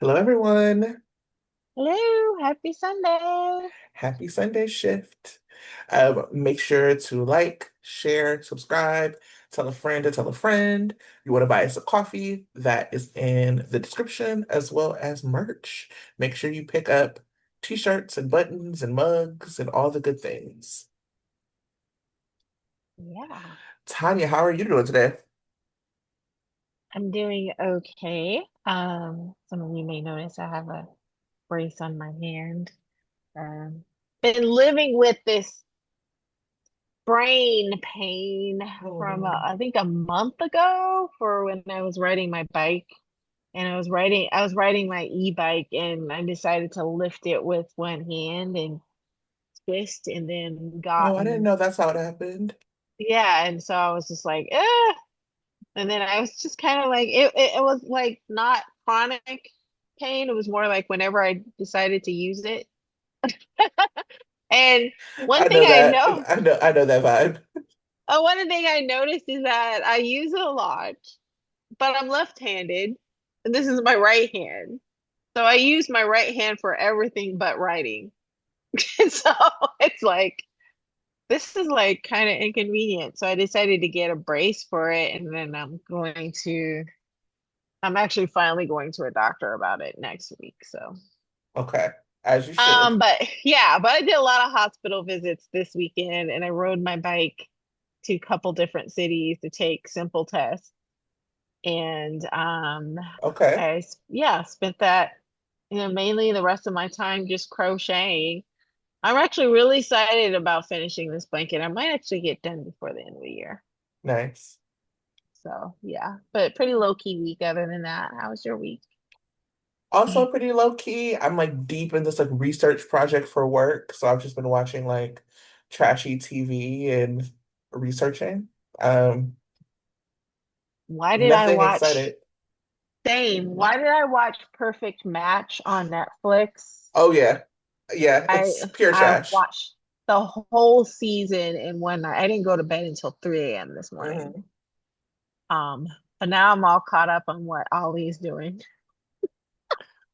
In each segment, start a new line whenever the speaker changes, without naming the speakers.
Hello, everyone.
Hello, happy Sunday.
Happy Sunday shift. Make sure to like, share, subscribe, tell a friend to tell a friend. You want to buy us a coffee, that is in the description, as well as merch. Make sure you pick up t-shirts and buttons and mugs and all the good things.
Yeah,
Tanya, how are you doing today?
I'm doing okay. Some of you may notice I have a brace on my hand. Um, been living with this brain pain from
Oh,
I think a month ago for when I was riding my bike and I was riding my e-bike and I decided to lift it with one hand and twist and then
oh, I didn't
gotten
know that's how it happened.
yeah, and so I was just like, eh. And then I was just kind of like it was like not chronic pain. It was more like whenever I decided to use it. And one
I
thing
know
I
that.
know,
I know that vibe.
one thing I noticed is that I use it a lot, but I'm left-handed, and this is my right hand. So I use my right hand for everything but writing. And so it's like this is like kind of inconvenient. So I decided to get a brace for it, and then I'm actually finally going to a doctor about it next week. So,
Okay, as you should.
but yeah, but I did a lot of hospital visits this weekend and I rode my bike to a couple different cities to take simple tests. And
Okay.
yeah, spent that, mainly the rest of my time just crocheting. I'm actually really excited about finishing this blanket. I might actually get done before the end of the year.
Nice.
So, yeah, but pretty low key week other than that. How was your week?
Also pretty low key. I'm like deep in this like research project for work, so I've just been watching like trashy TV and researching. Um,
Why did I
Nothing
watch
excited.
Same. Why did I watch Perfect Match on Netflix?
Oh yeah. Yeah,
I
it's pure
I
trash.
watched the whole season in one night. I didn't go to bed until 3 a.m. this morning.
hmm
Um, but now I'm all caught up on what Ollie's doing.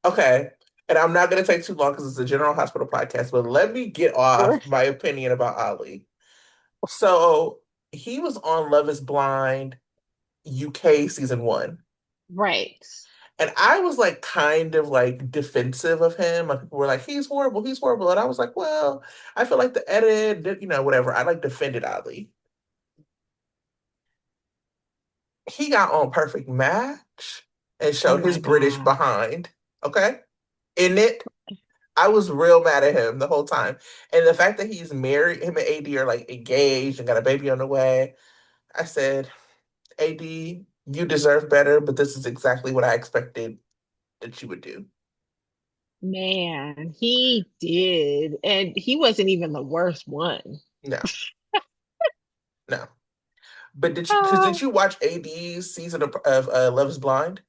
Okay. And I'm not gonna take too long because it's a general hospital podcast, but let me get
Sure.
off my opinion about Ali. So he was on Love is Blind UK season one.
Right.
And I was like kind of like defensive of him. Like people were like, he's horrible, he's horrible. And I was like, well, I feel like the edit, whatever. I like defended Ali. He got on Perfect Match and
Oh
showed his
my
British
gosh.
behind. Okay. In it, I was real mad at him the whole time. And the fact that he's married, him and AD are like engaged and got a baby on the way. I said, AD, you deserve better, but this is exactly what I expected that you would do.
Man, he did. And he wasn't even the worst one.
No, no. But did
Oh,
you watch AD's season of Love is Blind?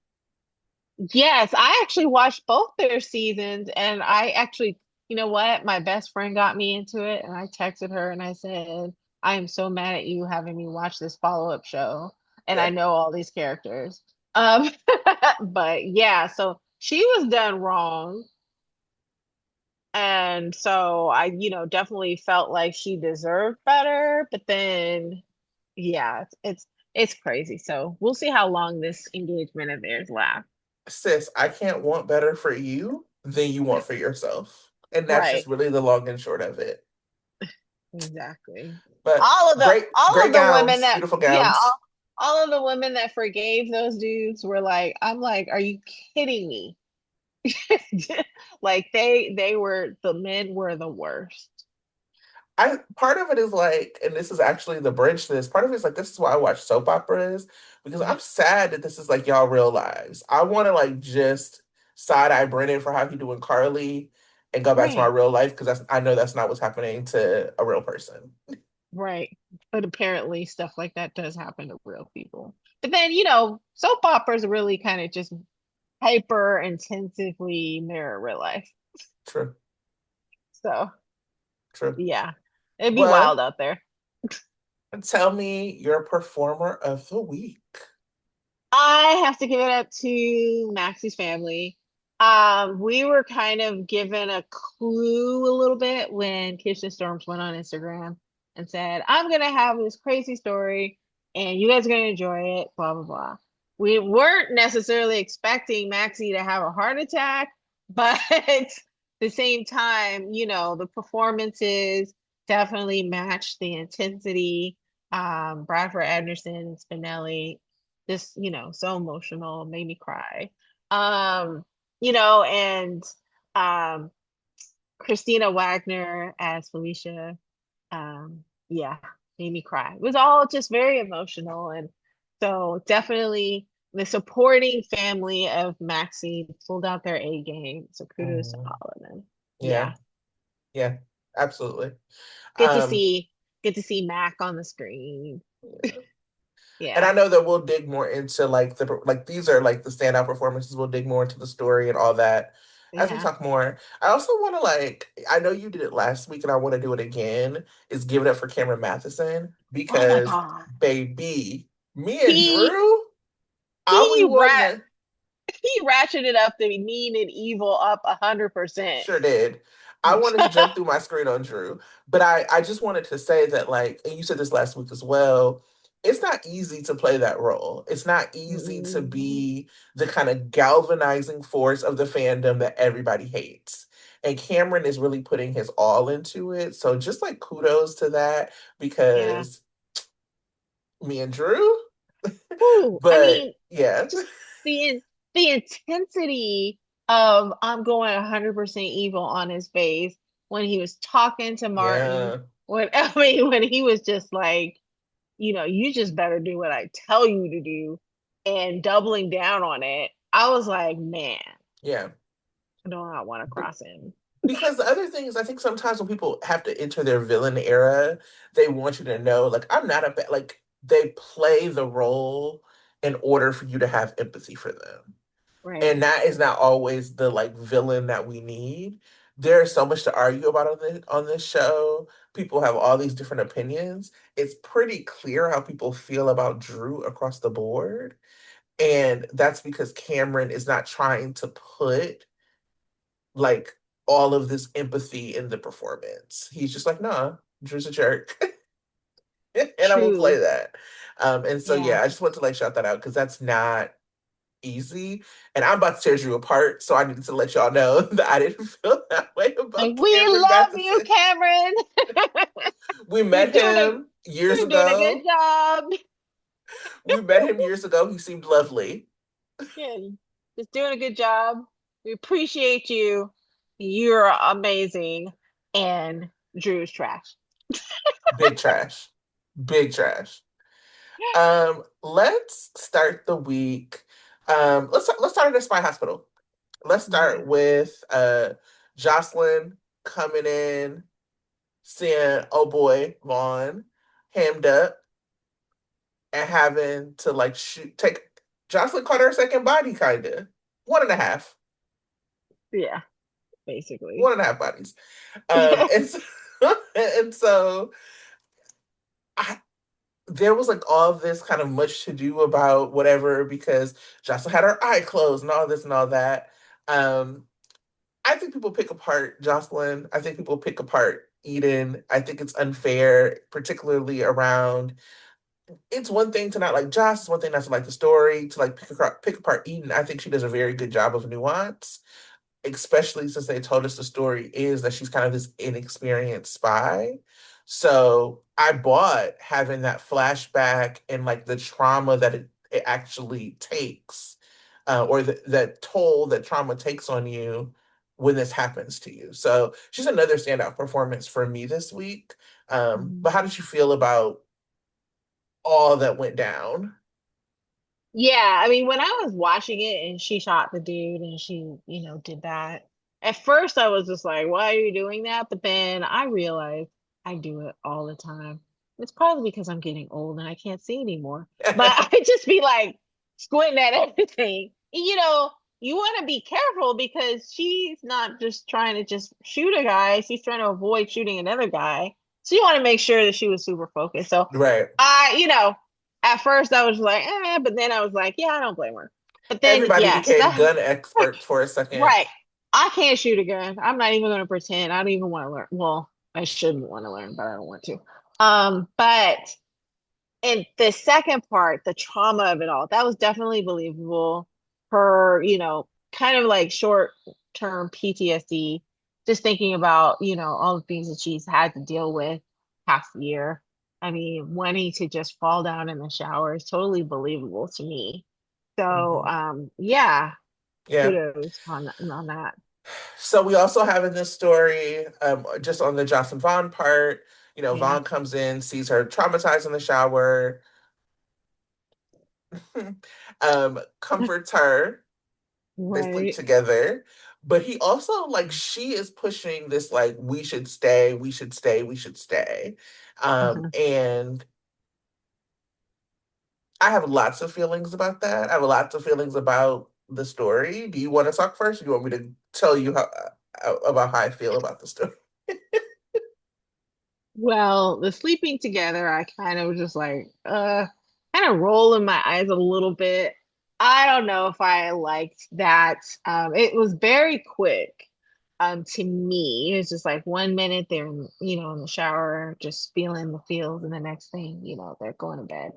yes, I actually watched both their seasons, and I actually, you know what? My best friend got me into it, and I texted her and I said, I am so mad at you having me watch this follow-up show, and I
Yeah.
know all these characters. Um, but yeah, so she was done wrong, and so I, definitely felt like she deserved better, but then, yeah, it's crazy. So we'll see how long this engagement of theirs lasts.
Sis, I can't want better for you than you want for yourself. And that's just
Right.
really the long and short of it.
Exactly.
But
All of the
great,
all
great
of the women
gowns,
that
beautiful
yeah,
gowns.
all of the women that forgave those dudes were like, I'm like, are you kidding me? Like they were the men were the worst.
I part of it is like, and this is actually the bridge to this. Part of it is like this is why I watch soap operas because I'm
Mhm.
sad that this is like y'all real lives. I want to like just side eye Brennan for how he doing Carly and go back to my
Right,
real life because I know that's not what's happening to a real person.
right. But apparently stuff like that does happen to real people. But then, soap operas really kind of just hyper intensively mirror real life.
True,
So
true.
yeah, it'd be wild
Well,
out there.
tell me your performer of the week.
I have to give it up to Maxie's family. We were kind of given a clue a little bit when Kitchen Storms went on Instagram and said, I'm gonna have this crazy story and you guys are gonna enjoy it, blah blah blah. We weren't necessarily expecting Maxie to have a heart attack, but at the same time, the performances definitely matched the intensity. Bradford Anderson, Spinelli, just, so emotional, made me cry. Um, and um, Christina Wagner as Felicia, yeah, made me cry. It was all just very emotional. And so definitely the supporting family of Maxie pulled out their A game. So kudos to
Mhm.
all of them.
Yeah,
Yeah.
yeah, absolutely.
Good to
Um,
see good to see Mac on the screen.
and
Yeah.
I know that we'll dig more into like these are like the standout performances. We'll dig more into the story and all that as we
Yeah.
talk more. I also want to I know you did it last week, and I want to do it again. Is give it up for Cameron Matheson
Oh my
because
God.
baby, me and
He
Drew, all we
he
want
rat
to
he ratcheted up the mean and evil up 100%.
sure did. I wanted to jump through my screen on Drew, but I just wanted to say that, like, and you said this last week as well, it's not easy to play that role. It's not easy to
Mm-mm.
be the kind of galvanizing force of the fandom that everybody hates. And Cameron is really putting his all into it. So just like kudos to that
Yeah.
because me and Drew,
Ooh, I
but
mean,
yeah.
just the intensity of I'm going 100% evil on his face when he was talking to Martin,
Yeah.
when I mean when he was just like, you just better do what I tell you to do and doubling down on it. I was like, man,
Yeah.
I do not want to cross him.
Because the other thing is, I think sometimes when people have to enter their villain era, they want you to know, like, I'm not a bad, like, they play the role in order for you to have empathy for them.
Right.
And that is not always the like villain that we need. There's so much to argue about on this show. People have all these different opinions. It's pretty clear how people feel about Drew across the board. And that's because Cameron is not trying to put like all of this empathy in the performance. He's just like, nah, Drew's a jerk. And I'm gonna play
True.
that. And so
Yeah.
yeah, I just want to like shout that out because that's not easy. And I'm about to tear Drew apart, so I needed to let y'all know that I didn't feel that way
Like,
about
we
Cameron
love you,
Matheson.
Cameron.
We
You're
met
doing a
him years
you're doing a good
ago.
job.
We met him years ago. He seemed lovely.
Yeah, just doing a good job. We appreciate you. You're amazing. And Drew's trash.
Big trash. Big trash. Let's start the week. Let's start at the spy hospital. Let's
Yeah.
start with Jocelyn coming in, seeing oh boy, Vaughn hammed up and having to like shoot take Jocelyn caught her second body kinda. One and a half.
Yeah, basically.
One and a half bodies.
Yeah.
And so, and so I there was like all this kind of much to do about whatever because Jocelyn had her eye closed and all this and all that. Um, I think people pick apart Jocelyn. I think people pick apart Eden. I think it's unfair, particularly around. It's one thing to not like Joss. It's one thing not to like the story. To like pick apart Eden. I think she does a very good job of nuance, especially since they told us the story is that she's kind of this inexperienced spy. So I bought having that flashback and like the trauma that it actually takes, or that toll that trauma takes on you when this happens to you. So she's another standout performance for me this week. But how did you feel about all that went down?
Yeah, I mean, when I was watching it and she shot the dude and she, did that, at first I was just like, why are you doing that? But then I realized I do it all the time. It's probably because I'm getting old and I can't see anymore. But I just be like squinting at everything. You want to be careful because she's not just trying to just shoot a guy, she's trying to avoid shooting another guy. So you want to make sure that she was super focused. So
Right.
I, at first I was like, but then I was like, yeah, I don't blame her. But then,
Everybody
yes,
became
that
gun experts for a second.
right. I can't shoot a gun. I'm not even going to pretend. I don't even want to learn. Well, I shouldn't want to learn, but I don't want to. But in the second part, the trauma of it all, that was definitely believable. Her, kind of like short term PTSD, just thinking about, all the things that she's had to deal with past year. I mean, wanting to just fall down in the shower is totally believable to me. So,
Mhm.
yeah,
Yeah.
kudos on that.
So we also have in this story, just on the Jocelyn Vaughn part,
Yeah,
Vaughn comes in, sees her traumatized in the shower, comforts her. They sleep
right.
together. But he also, like, she is pushing this, like, we should stay, we should stay, we should stay.
Uh-huh.
And I have lots of feelings about that. I have lots of feelings about the story. Do you want to talk first? Or do you want me to tell you about how I feel about the story?
Well, the sleeping together, I kind of was just like, kind of rolling my eyes a little bit. I don't know if I liked that. It was very quick, to me. It was just like 1 minute they're, in the shower, just feeling the feels, and the next thing, they're going to bed.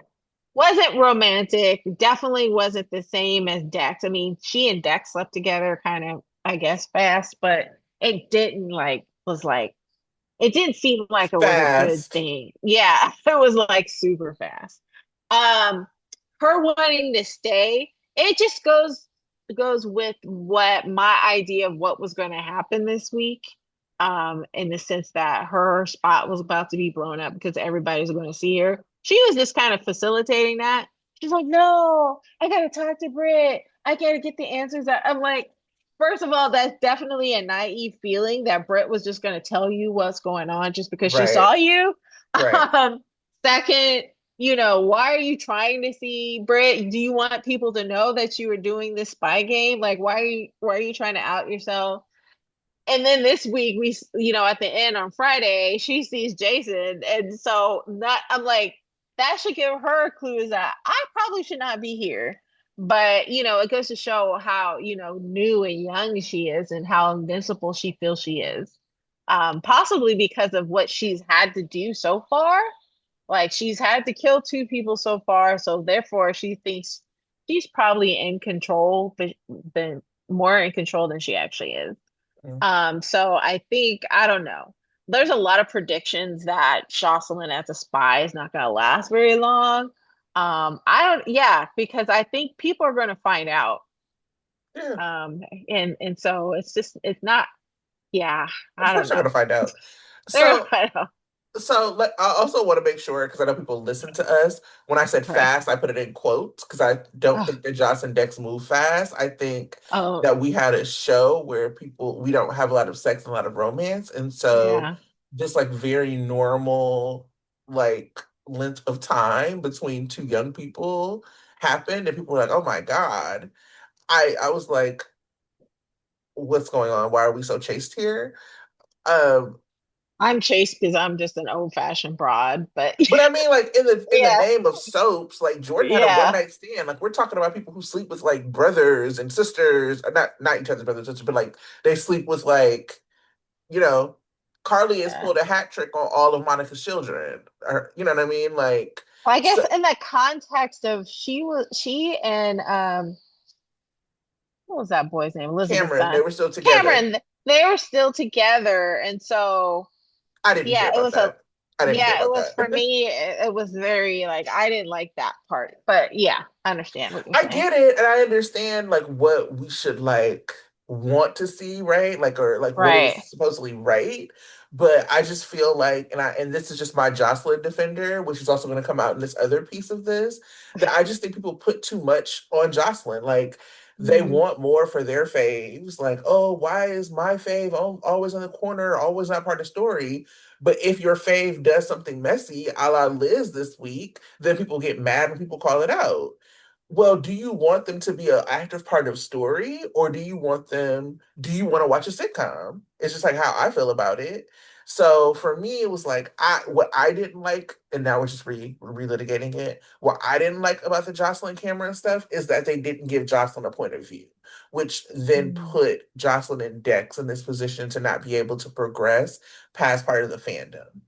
Wasn't romantic. Definitely wasn't the same as Dex. I mean, she and Dex slept together kind of, I guess, fast, but it didn't was like it didn't seem like it was a good
Fast.
thing. Yeah, it was like super fast. Um, her wanting to stay, it just goes with what my idea of what was going to happen this week. In the sense that her spot was about to be blown up because everybody's going to see her. She was just kind of facilitating that. She's like, "No, I gotta talk to Britt. I gotta get the answers." I'm like, first of all, that's definitely a naive feeling that Britt was just going to tell you what's going on just because she
Right.
saw you.
Right.
Um, Second, why are you trying to see Britt? Do you want people to know that you were doing this spy game? Like, why are you trying to out yourself? And then this week, at the end on Friday, she sees Jason, and so not. I'm like, that should give her a clue is that I probably should not be here. But it goes to show how new and young she is, and how invincible she feels she is. Possibly because of what she's had to do so far. Like she's had to kill two people so far, so therefore she thinks she's probably in control, but been more in control than she actually is.
Mm.
So I think, I don't know. There's a lot of predictions that Jocelyn as a spy is not going to last very long. I don't, yeah, because I think people are going to find out.
Yeah.
And so it's not, yeah,
Of
I don't
course, they're
know.
gonna find out.
They're going to
So
find out.
I also want to make sure because I know people listen to us. When I said
Right.
fast, I put it in quotes because I don't
Oh,
think that Joss and Dex move fast. I think
oh,
that we had a show where we don't have a lot of sex and a lot of romance, and so
yeah.
this like very normal like length of time between two young people happened, and people were like, "Oh my God." I was like, "What's going on? Why are we so chaste here?" Um,
I'm chased because I'm just an old-fashioned broad, but
But I mean, like in the
yeah,
name of soaps, like Jordan had a one
yeah,
night stand. Like we're talking about people who sleep with like brothers and sisters, or not each other's brothers and sisters, but like they sleep with like you know, Carly has
yeah.
pulled a hat trick on all of Monica's children, or you know what I mean? Like
Well, I guess
so,
in the context of she and what was that boy's name? Elizabeth's
Cameron, they
son.
were still together.
Cameron, they were still together. And so,
I didn't care
yeah, it
about
was a,
that. I didn't care
yeah, it
about
was for
that.
me, it was very like, I didn't like that part. But yeah, I understand what you're
I
saying.
get it, and I understand like what we should like want to see, right? Like or like what is
Right.
supposedly right. But I just feel like, and this is just my Jocelyn defender, which is also going to come out in this other piece of this, that I just think people put too much on Jocelyn. Like they
Mm.
want more for their faves. Like, oh, why is my fave always in the corner, always not part of the story? But if your fave does something messy, a la Liz this week, then people get mad when people call it out. Well, do you want them to be an active part of story, or do you want to watch a sitcom? It's just like how I feel about it. So for me, it was like what I didn't like, and now we're just relitigating it. What I didn't like about the Jocelyn Cameron stuff is that they didn't give Jocelyn a point of view, which then
Mm,
put Jocelyn and Dex in this position to not be able to progress past part of the fandom.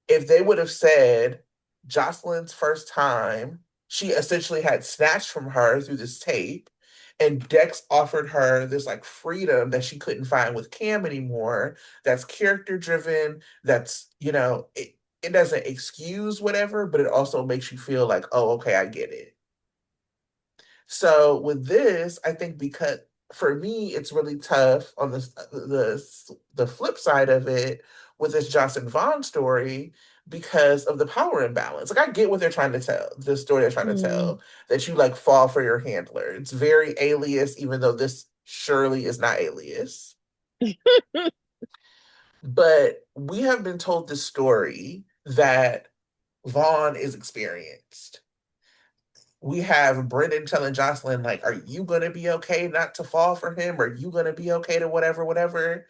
If they would have said Jocelyn's first time, she essentially had snatched from her through this tape, and Dex offered her this like freedom that she couldn't find with Cam anymore. That's character driven. That's, it doesn't excuse whatever, but it also makes you feel like, oh, okay, I get it. So with this, I think because for me, it's really tough on the flip side of it with this Jocelyn Vaughn story because of the power imbalance. Like I get what they're trying to tell, the story they're trying to
mm.
tell, that you like fall for your handler. It's very Alias, even though this surely is not Alias. But we have been told this story that Vaughn is experienced. We have Brendan telling Jocelyn, like, are you going to be okay not to fall for him? Are you going to be okay to whatever, whatever?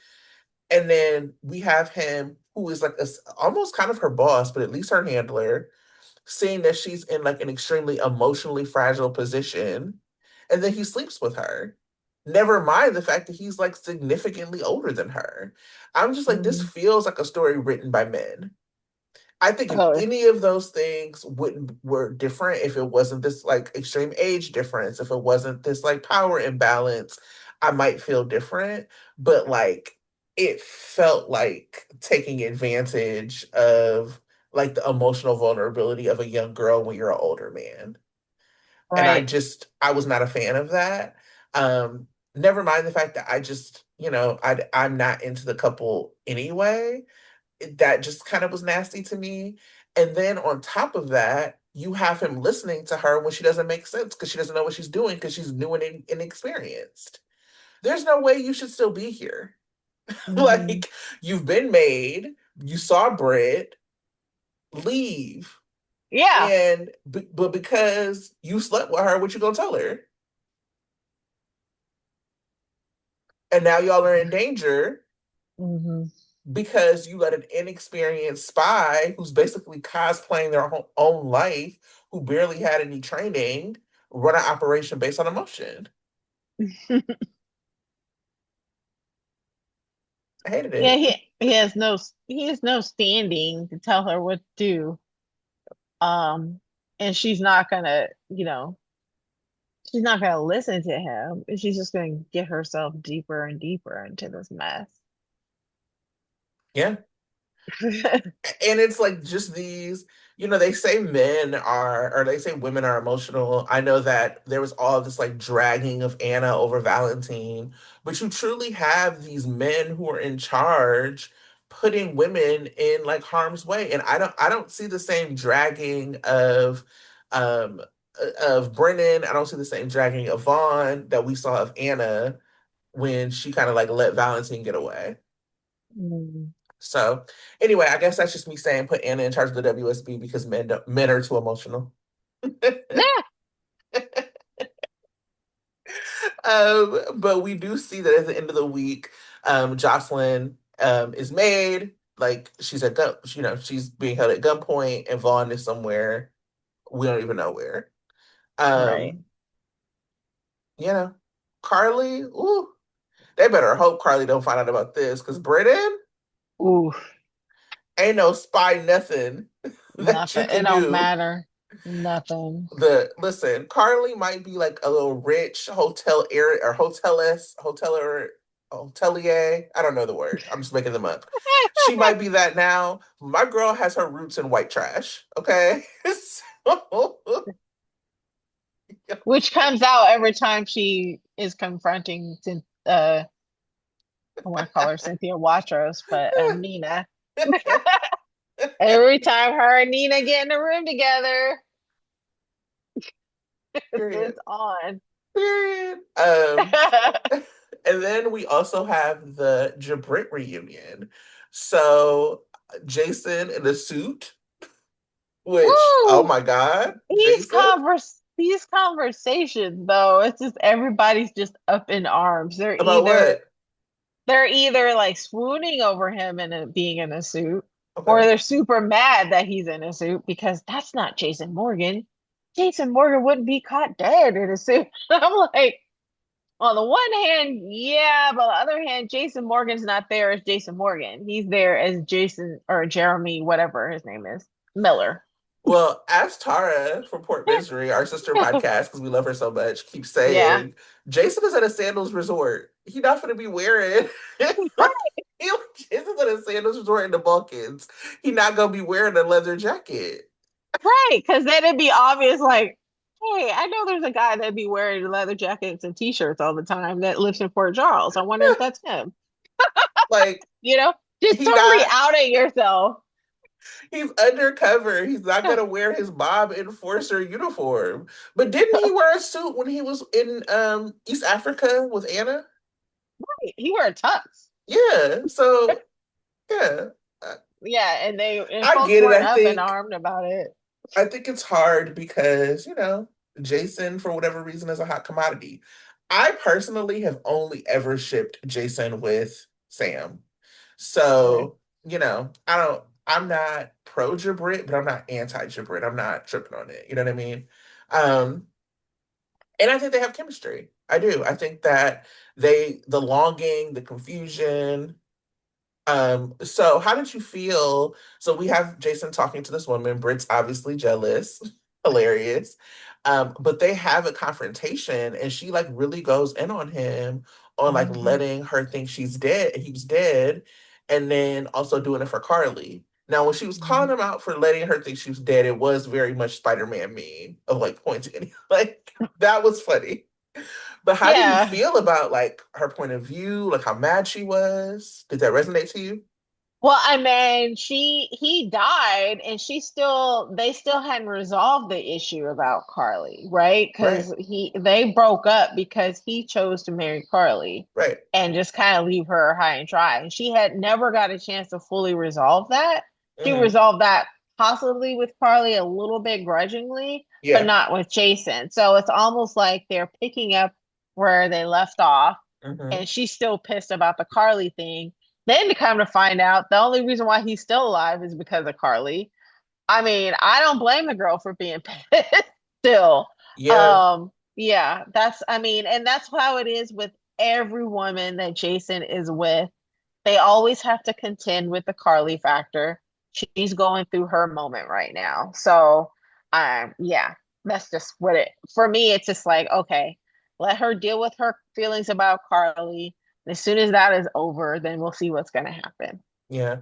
And then we have him, who is like almost kind of her boss, but at least her handler, seeing that she's in like an extremely emotionally fragile position. And then he sleeps with her. Never mind the fact that he's like significantly older than her. I'm just like, this
Mm.
feels like a story written by men. I think if
Oh,
any of those things wouldn't were different, if it wasn't this like extreme age difference, if it wasn't this like power imbalance, I might feel different. But like it felt like taking advantage of like the emotional vulnerability of a young girl when you're an older man. And
right.
I was not a fan of that. Never mind the fact that I just, I'm not into the couple anyway. That just kind of was nasty to me. And then on top of that, you have him listening to her when she doesn't make sense because she doesn't know what she's doing because she's new and inexperienced. There's no way you should still be here.
Hmm.
Like, you've been made, you saw Britt, leave.
Yeah.
But because you slept with her, what you gonna tell her? And now y'all are in danger
Hmm.
because you let an inexperienced spy who's basically cosplaying their own life, who barely had any training, run an operation based on emotion. I hated
Yeah,
it.
he has no standing to tell her what to do. Um, and she's not gonna listen to him. She's just gonna get herself deeper and deeper into this mess.
Yeah. And it's like just these, they say men are, or they say women are emotional. I know that there was all this like dragging of Anna over Valentine, but you truly have these men who are in charge putting women in like harm's way. And I don't see the same dragging um of Brennan. I don't see the same dragging of Vaughn that we saw of Anna when she kind of like let Valentine get away.
Mm.
So anyway, I guess that's just me saying put Anna in charge of the WSB because men are too emotional.
Yeah.
But we do see that at the end of the week, Jocelyn is made like she's at gun, she's being held at gunpoint, and Vaughn is somewhere we don't even know where.
Right.
Um, you know, Carly, ooh, they better hope Carly don't find out about this because Britain
Ooh,
ain't no spy nothing that you
nothing. It
can
don't
do.
matter. Nothing.
The listen, Carly might be like a little rich hotel area or hotelier. I don't know the word. I'm just making them up. She might be that now. My girl has her roots in white trash. Okay. So,
Which comes out every time she is confronting I want to call her Cynthia Watros, but Nina. Every time her and Nina get in the room together,
period.
it's on.
Period. And then we also have the JaBritt reunion. So Jason in a suit, which, oh
Woo!
my God, Jason.
These conversations though, it's just everybody's just up in arms. They're
About
either
what?
they're either like swooning over him and being in a suit, or
Okay.
they're super mad that he's in a suit because that's not Jason Morgan. Jason Morgan wouldn't be caught dead in a suit. I'm like, on the one hand, yeah, but on the other hand, Jason Morgan's not there as Jason Morgan. He's there as Jason or Jeremy, whatever his name is, Miller.
Well, as Tara from Port Misery, our sister podcast, because we love her so much, keeps
Yeah.
saying, Jason is at a sandals resort. He's not going to be wearing like Jason's at a sandals resort in the Balkans. He's not going to be wearing a leather jacket.
Right, because then it'd be obvious, like, hey, I know there's a guy that'd be wearing leather jackets and t-shirts all the time that lives in Port Charles. I wonder if that's him.
Like
You know, just
he
totally
not
outing yourself.
he's undercover. He's not gonna wear his mob enforcer uniform. But didn't he wear a suit when he was in East Africa with Anna?
He wear tux.
Yeah. So yeah. I,
Yeah, and
I
folks
get it.
weren't up and armed about it.
I think it's hard because, Jason, for whatever reason, is a hot commodity. I personally have only ever shipped Jason with Sam.
Okay.
So, I'm not pro JaBritt, but I'm not anti JaBritt. I'm not tripping on it. You know what I mean? Um, and I think they have chemistry. I do. I think that the longing, the confusion, so how did you feel? So we have Jason talking to this woman. Britt's obviously jealous, hilarious. But they have a confrontation and she like really goes in on him on like
Mhm.
letting her think she's dead, he was dead, and then also doing it for Carly. Now, when she was calling
Mhm.
him out for letting her think she was dead, it was very much Spider-Man meme of like pointing. Like that was funny. But how do you
Yeah.
feel about like her point of view, like how mad she was? Did that resonate to you?
Well, I mean, he died and they still hadn't resolved the issue about Carly, right?
Right,
Because they broke up because he chose to marry Carly
right.
and just kind of leave her high and dry. And she had never got a chance to fully resolve that. She
Hmm.
resolved that possibly with Carly a little bit grudgingly, but
Yeah.
not with Jason. So it's almost like they're picking up where they left off,
Hmm.
and she's still pissed about the Carly thing. Then to come to find out, the only reason why he's still alive is because of Carly. I mean, I don't blame the girl for being pissed still.
Yeah.
Yeah, I mean, and that's how it is with every woman that Jason is with. They always have to contend with the Carly factor. She's going through her moment right now. So, yeah, that's just what for me, it's just like, okay, let her deal with her feelings about Carly. As soon as that is over, then we'll see what's going to happen.
Yeah.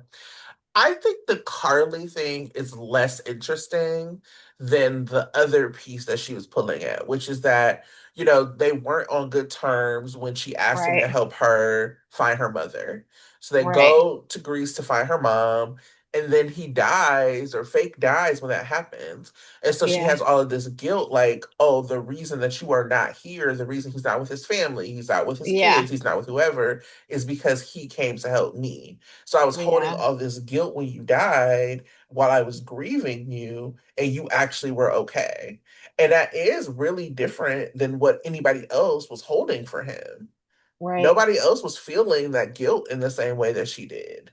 I think the Carly thing is less interesting than the other piece that she was pulling at, which is that, they weren't on good terms when she asked him to
Right,
help her find her mother. So they
right.
go to Greece to find her mom, and then he dies or fake dies when that happens. And so she
Yeah,
has all of this guilt, like, oh, the reason that you are not here, the reason he's not with his family, he's not with his
yeah,
kids, he's not with whoever, is because he came to help me. So I was holding
yeah,
all this guilt when you died while I was grieving you, and you actually were okay. And that is really different than what anybody else was holding for him.
right.
Nobody else was feeling that guilt in the same way that she did.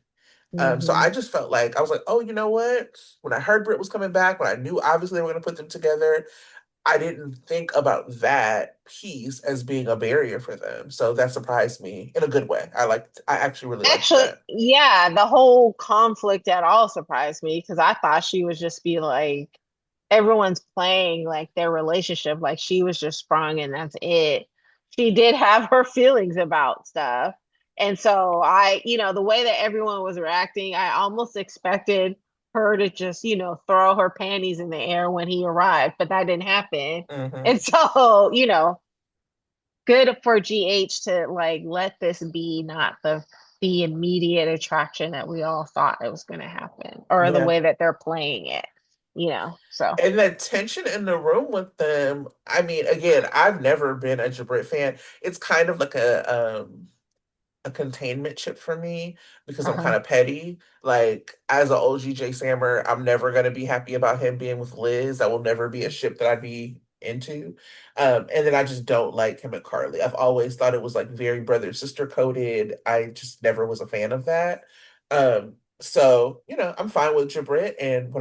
So
Hmm.
I just felt like I was like, oh, you know what? When I heard Britt was coming back, when I knew obviously they were going to put them together, I didn't think about that piece as being a barrier for them. So that surprised me in a good way. I actually really liked
Actually,
that.
yeah, the whole conflict at all surprised me because I thought she would just be like, everyone's playing like their relationship, like she was just sprung and that's it. She did have her feelings about stuff. And so the way that everyone was reacting, I almost expected her to just, throw her panties in the air when he arrived, but that didn't happen.
Hmm.
And so, good for GH to like let this be not the immediate attraction that we all thought it was going to happen, or the
Yeah.
way that they're playing it, so
And that tension in the room with them, I mean, again, I've never been a JaBritt fan. It's kind of like a containment chip for me because I'm kind
uh-huh.
of petty. Like as an OG J Sammer, I'm never gonna be happy about him being with Liz. That will never be a ship that I'd be into. And then I just don't like him and Carly. I've always thought it was like very brother sister coded. I just never was a fan of that. So I'm fine with JaBritt, and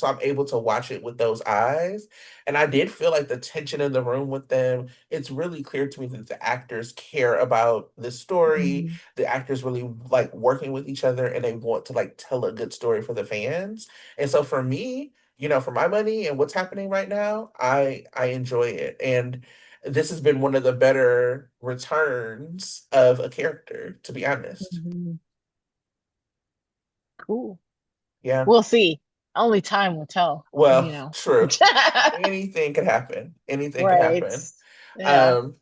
I'm able to watch it with those eyes. And I did feel like the tension in the room with them, it's really clear to me that the actors care about the story.
Mhm.
The actors really like working with each other, and they want to like tell a good story for the fans. And so for me, for my money and what's happening right now, I enjoy it. And this has been one of the better returns of a character, to be honest.
Mhm. Cool.
Yeah.
We'll see. Only time will tell,
Well,
you know.
true. Anything could happen. Anything could
Right.
happen.
Yeah.
Um,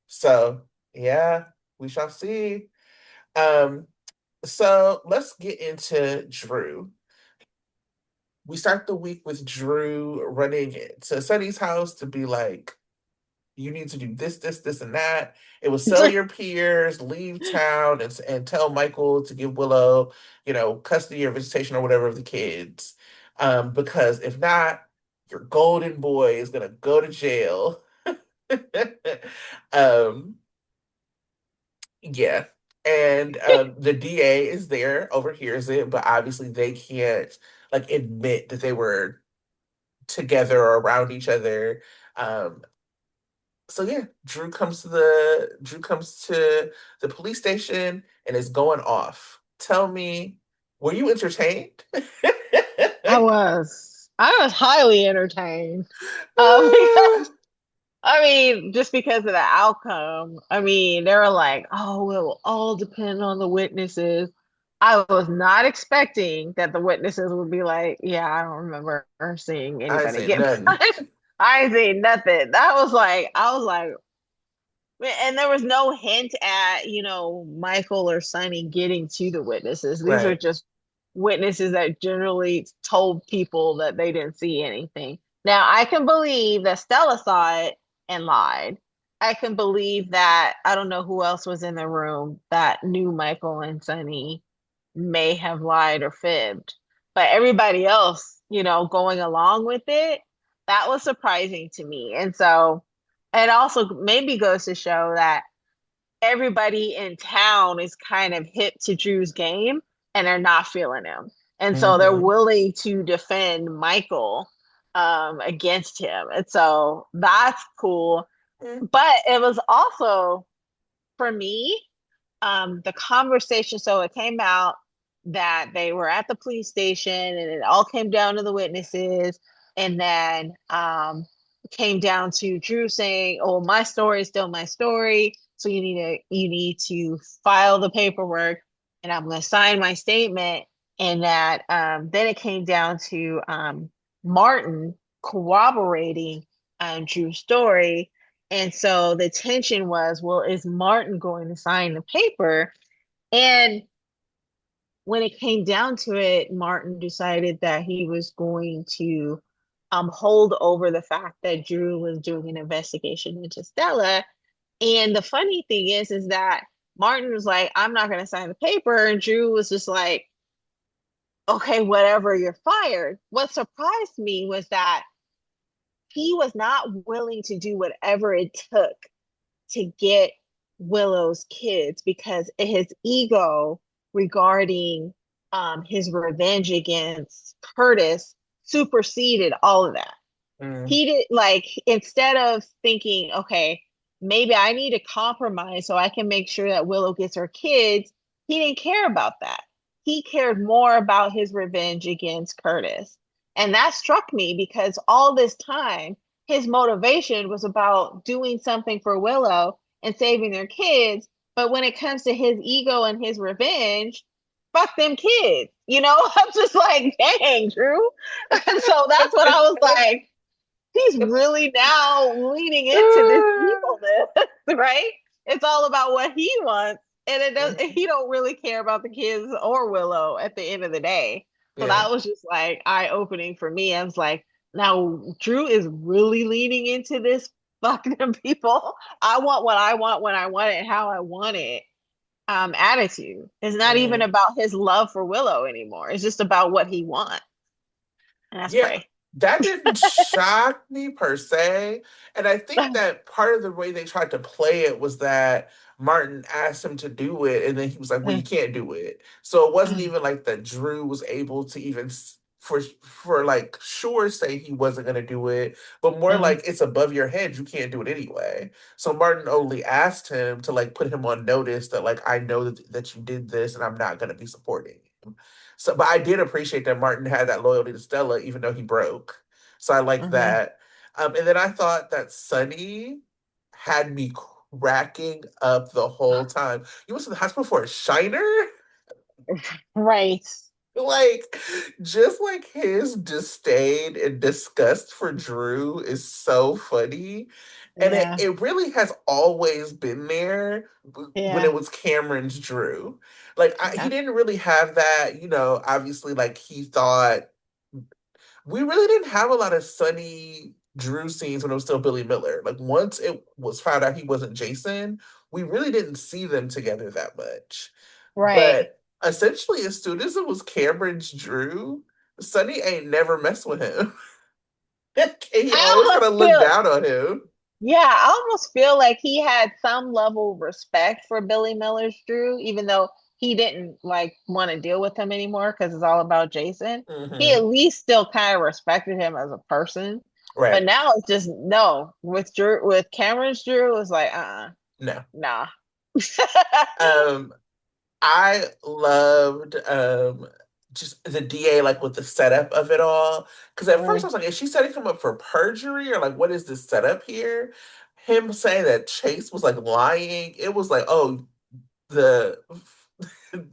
so yeah, we shall see. Um, so let's get into Drew. We start the week with Drew running to Sunny's house to be like, you need to do this, this, this, and that. It was sell your peers, leave town, and tell Michael to give Willow, custody or visitation or whatever of the kids. Because if not, your golden boy is gonna go to jail. um, yeah. And the DA is there, overhears it, but obviously they can't like admit that they were together or around each other. Um, so yeah, Drew comes to the police station and is going off. Tell me, were you entertained?
I was highly entertained. Because I mean, just because of the outcome. I mean, they were like, "Oh, it will all depend on the witnesses." I was not expecting that the witnesses would be like, "Yeah, I don't remember seeing
I ain't
anybody
saying
get
nothing.
punched." I ain't seen nothing. I was like, and there was no hint at, Michael or Sonny getting to the witnesses. These are
Right.
just witnesses that generally told people that they didn't see anything. Now, I can believe that Stella saw it and lied. I can believe that I don't know who else was in the room that knew Michael and Sonny may have lied or fibbed. But everybody else, going along with it, that was surprising to me. And so it also maybe goes to show that everybody in town is kind of hip to Drew's game and they're not feeling him. And so they're
Hmm.
willing to defend Michael against him. And so that's cool. But it was also, for me, the conversation. So it came out that they were at the police station and it all came down to the witnesses. And then it came down to Drew saying, "Oh, my story is still my story. So you need to file the paperwork and I'm going to sign my statement." And that then it came down to Martin corroborating Drew's story, and so the tension was, well, is Martin going to sign the paper? And when it came down to it, Martin decided that he was going to hold over the fact that Drew was doing an investigation into Stella. And the funny thing is that Martin was like, "I'm not going to sign the paper." And Drew was just like, "Okay, whatever, you're fired." What surprised me was that he was not willing to do whatever it took to get Willow's kids because his ego regarding his revenge against Curtis superseded all of that.
Mm.
He did, like, instead of thinking, okay, maybe I need to compromise so I can make sure that Willow gets her kids, he didn't care about that. He cared more about his revenge against Curtis. And that struck me because all this time, his motivation was about doing something for Willow and saving their kids. But when it comes to his ego and his revenge, fuck them kids. I'm just like, dang, Drew. And so that's what I was like, he's really now leaning into this evilness, right? It's all about what he wants, and it does. He don't really care about the kids or Willow at the end of the day. So
Yeah.
that was just like eye opening for me. I was like, now Drew is really leaning into this. Fuck them people. I want what I want when I want it, how I want it. Attitude. It's not even
Mm.
about his love for Willow anymore. It's just about what he wants, and that's
Yeah.
crazy.
That didn't shock me per se. And I think that part of the way they tried to play it was that Martin asked him to do it, and then he was like, "Well, you can't do it." So it wasn't even like that Drew was able to even for like sure say he wasn't gonna do it, but more like it's above your head, you can't do it anyway. So Martin only asked him to like put him on notice that like I know that you did this and I'm not gonna be supporting you. So, but I did appreciate that Martin had that loyalty to Stella, even though he broke. So I like
Mhm.
that. And then I thought that Sunny had me cracking up the whole time. You went to the hospital for a shiner?
Right.
Like, just like his disdain and disgust for Drew is so funny. And
Yeah.
it really has always been there when
Yeah.
it was Cameron's Drew. Like, he
Yeah.
didn't really have that, obviously, like, he thought we really didn't have a lot of Sunny Drew scenes when it was still Billy Miller. Like, once it was found out he wasn't Jason, we really didn't see them together that much.
Right.
But essentially, as soon as it was Cameron's Drew, Sunny ain't never messed with him. He
I
always kind
almost
of looked
feel,
down on him.
yeah, I almost feel like he had some level of respect for Billy Miller's Drew, even though he didn't like want to deal with him anymore because it's all about Jason. He at
Hmm.
least still kind of respected him as a person. But
Right.
now it's just no. With Drew, with Cameron's Drew, it's like,
No.
nah.
Um, I loved just the DA like with the setup of it all. Because at first I
Mm,
was like, is she setting him up for perjury or like what is this setup here? Him saying that Chase was like lying, it was like, oh, the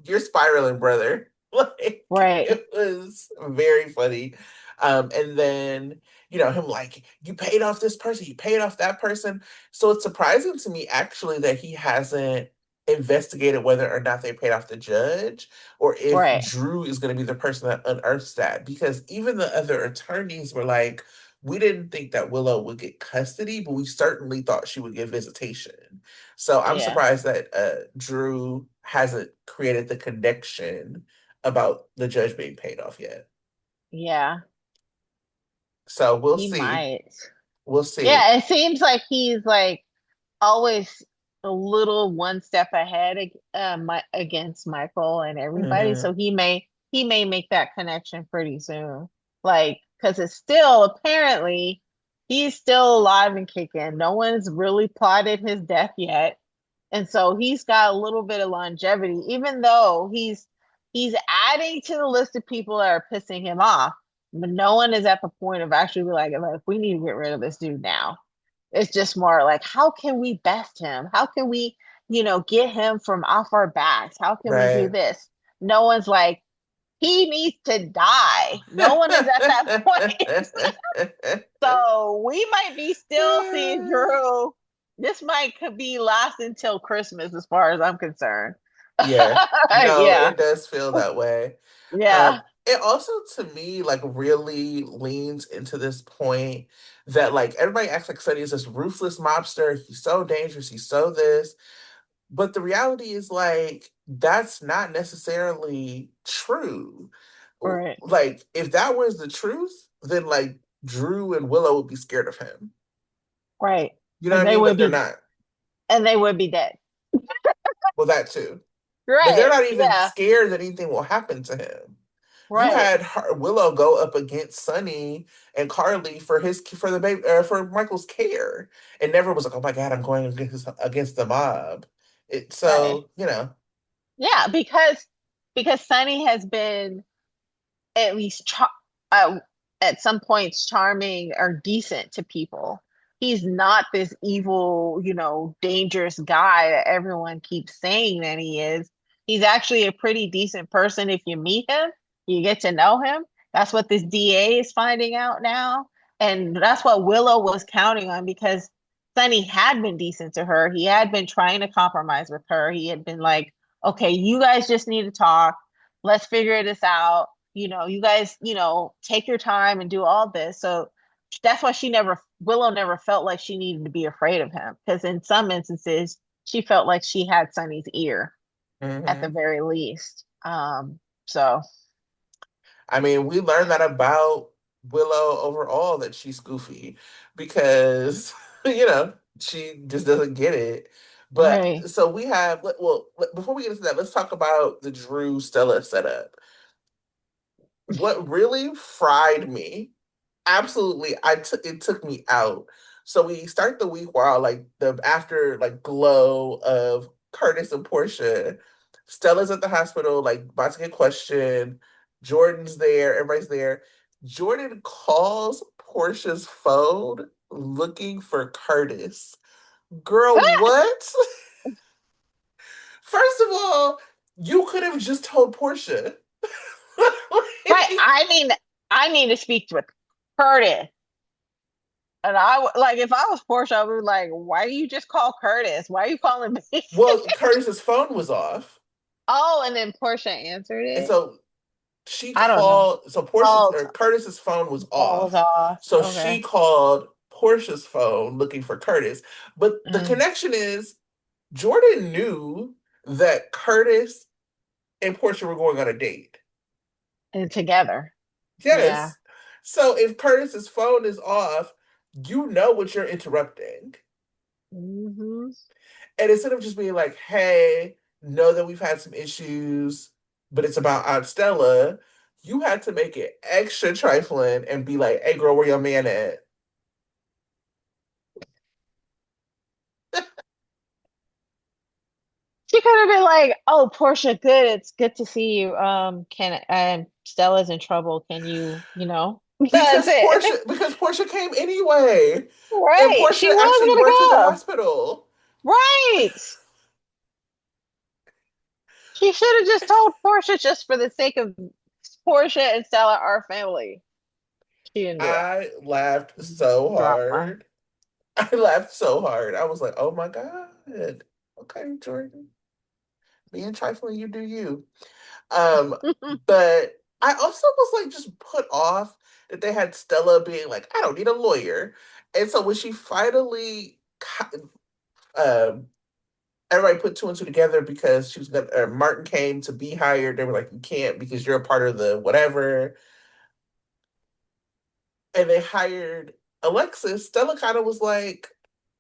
you're spiraling, brother. Like
right.
it was very funny. And then him like, you paid off this person, you paid off that person. So it's surprising to me actually that he hasn't investigated whether or not they paid off the judge or if
Right.
Drew is going to be the person that unearths that. Because even the other attorneys were like, we didn't think that Willow would get custody, but we certainly thought she would get visitation. So I'm
Yeah.
surprised that Drew hasn't created the connection about the judge being paid off yet.
Yeah.
So we'll
He
see.
might.
We'll see.
Yeah, it seems like he's like always a little one step ahead against Michael and everybody.
Hmm.
So he may make that connection pretty soon. Like, because it's still apparently he's still alive and kicking. No one's really plotted his death yet. And so he's got a little bit of longevity, even though he's adding to the list of people that are pissing him off. But no one is at the point of actually like, we need to get rid of this dude now. It's just more like, how can we best him? How can we, get him from off our backs? How can we do
Right.
this? No one's like, he needs to die. No one is at that point. So we might be still seeing Drew. This might could be last until Christmas, as far as I'm concerned.
Yeah. No,
Yeah,
it does feel that way.
yeah,
It also to me like really leans into this point that like everybody acts like Sonny is this ruthless mobster. He's so dangerous. He's so this. But the reality is like that's not necessarily true.
right,
Like if that was the truth, then like Drew and Willow would be scared of him.
right.
You know
And
what I
they
mean? But
would
they're
be,
not.
and they would be dead.
Well, that too. But they're
Right.
not even
Yeah.
scared that anything will happen to him. You
Right.
had Willow go up against Sonny and Carly for the baby for Michael's care, and never was like, "Oh my God, I'm going against the mob." It
Right.
so
Yeah. Because Sunny has been at least uh, at some points charming or decent to people. He's not this evil, dangerous guy that everyone keeps saying that he is. He's actually a pretty decent person if you meet him, you get to know him. That's what this DA is finding out now. And that's what Willow was counting on because Sonny had been decent to her. He had been trying to compromise with her. He had been like, okay, you guys just need to talk. Let's figure this out. You guys, take your time and do all this. So that's why Willow never felt like she needed to be afraid of him. Because in some instances, she felt like she had Sonny's ear at the
hmm.
very least. So
I mean, we learned that about. Willow overall that she's goofy because, you know, she just doesn't get it. But
Right.
so we have, well, before we get into that, let's talk about the Drew Stella setup. What really fried me, absolutely, it took me out. So we start the week while like the after like glow of Curtis and Portia. Stella's at the hospital, like about to get questioned. Jordan's there, everybody's there. Jordan calls Portia's phone looking for Curtis. Girl, what? First of all, you could have just told Portia.
Right. I need to speak with Curtis. And like, if I was Portia, I would be like, why do you just call Curtis? Why are you calling me?
Well, Curtis's phone was off.
Oh, and then Portia answered
And
it.
so she
I don't know.
called, so Portia's
Oh,
or Curtis's phone was
balls
off.
off.
So she
Okay.
called Portia's phone looking for Curtis. But the
Mm.
connection is Jordan knew that Curtis and Portia were going on a date.
And together. Yeah.
Yes. So if Curtis's phone is off, you know what you're interrupting.
Hmm.
And instead of just being like, hey, know that we've had some issues, but it's about Aunt Stella, you had to make it extra trifling and be like, hey, girl, where your man at?
She could have been like, "Oh, Portia, good. It's good to see you. Can Stella's in trouble. Can you, That's it."
Because Portia came anyway. And
Right.
Portia
She was
actually worked at the
gonna come.
hospital.
Right. She should have just told Portia just for the sake of Portia and Stella are family. She didn't do it.
I laughed so
Drama.
hard. I laughed so hard. I was like, oh my God. Okay, Jordan. Being trifling, you do you. But I also was like just put off that they had Stella being like, I don't need a lawyer. And so when she finally, um, everybody put two and two together because she was gonna, Martin came to be hired. They were like, you can't because you're a part of the whatever. And they hired Alexis. Stella kind of was like,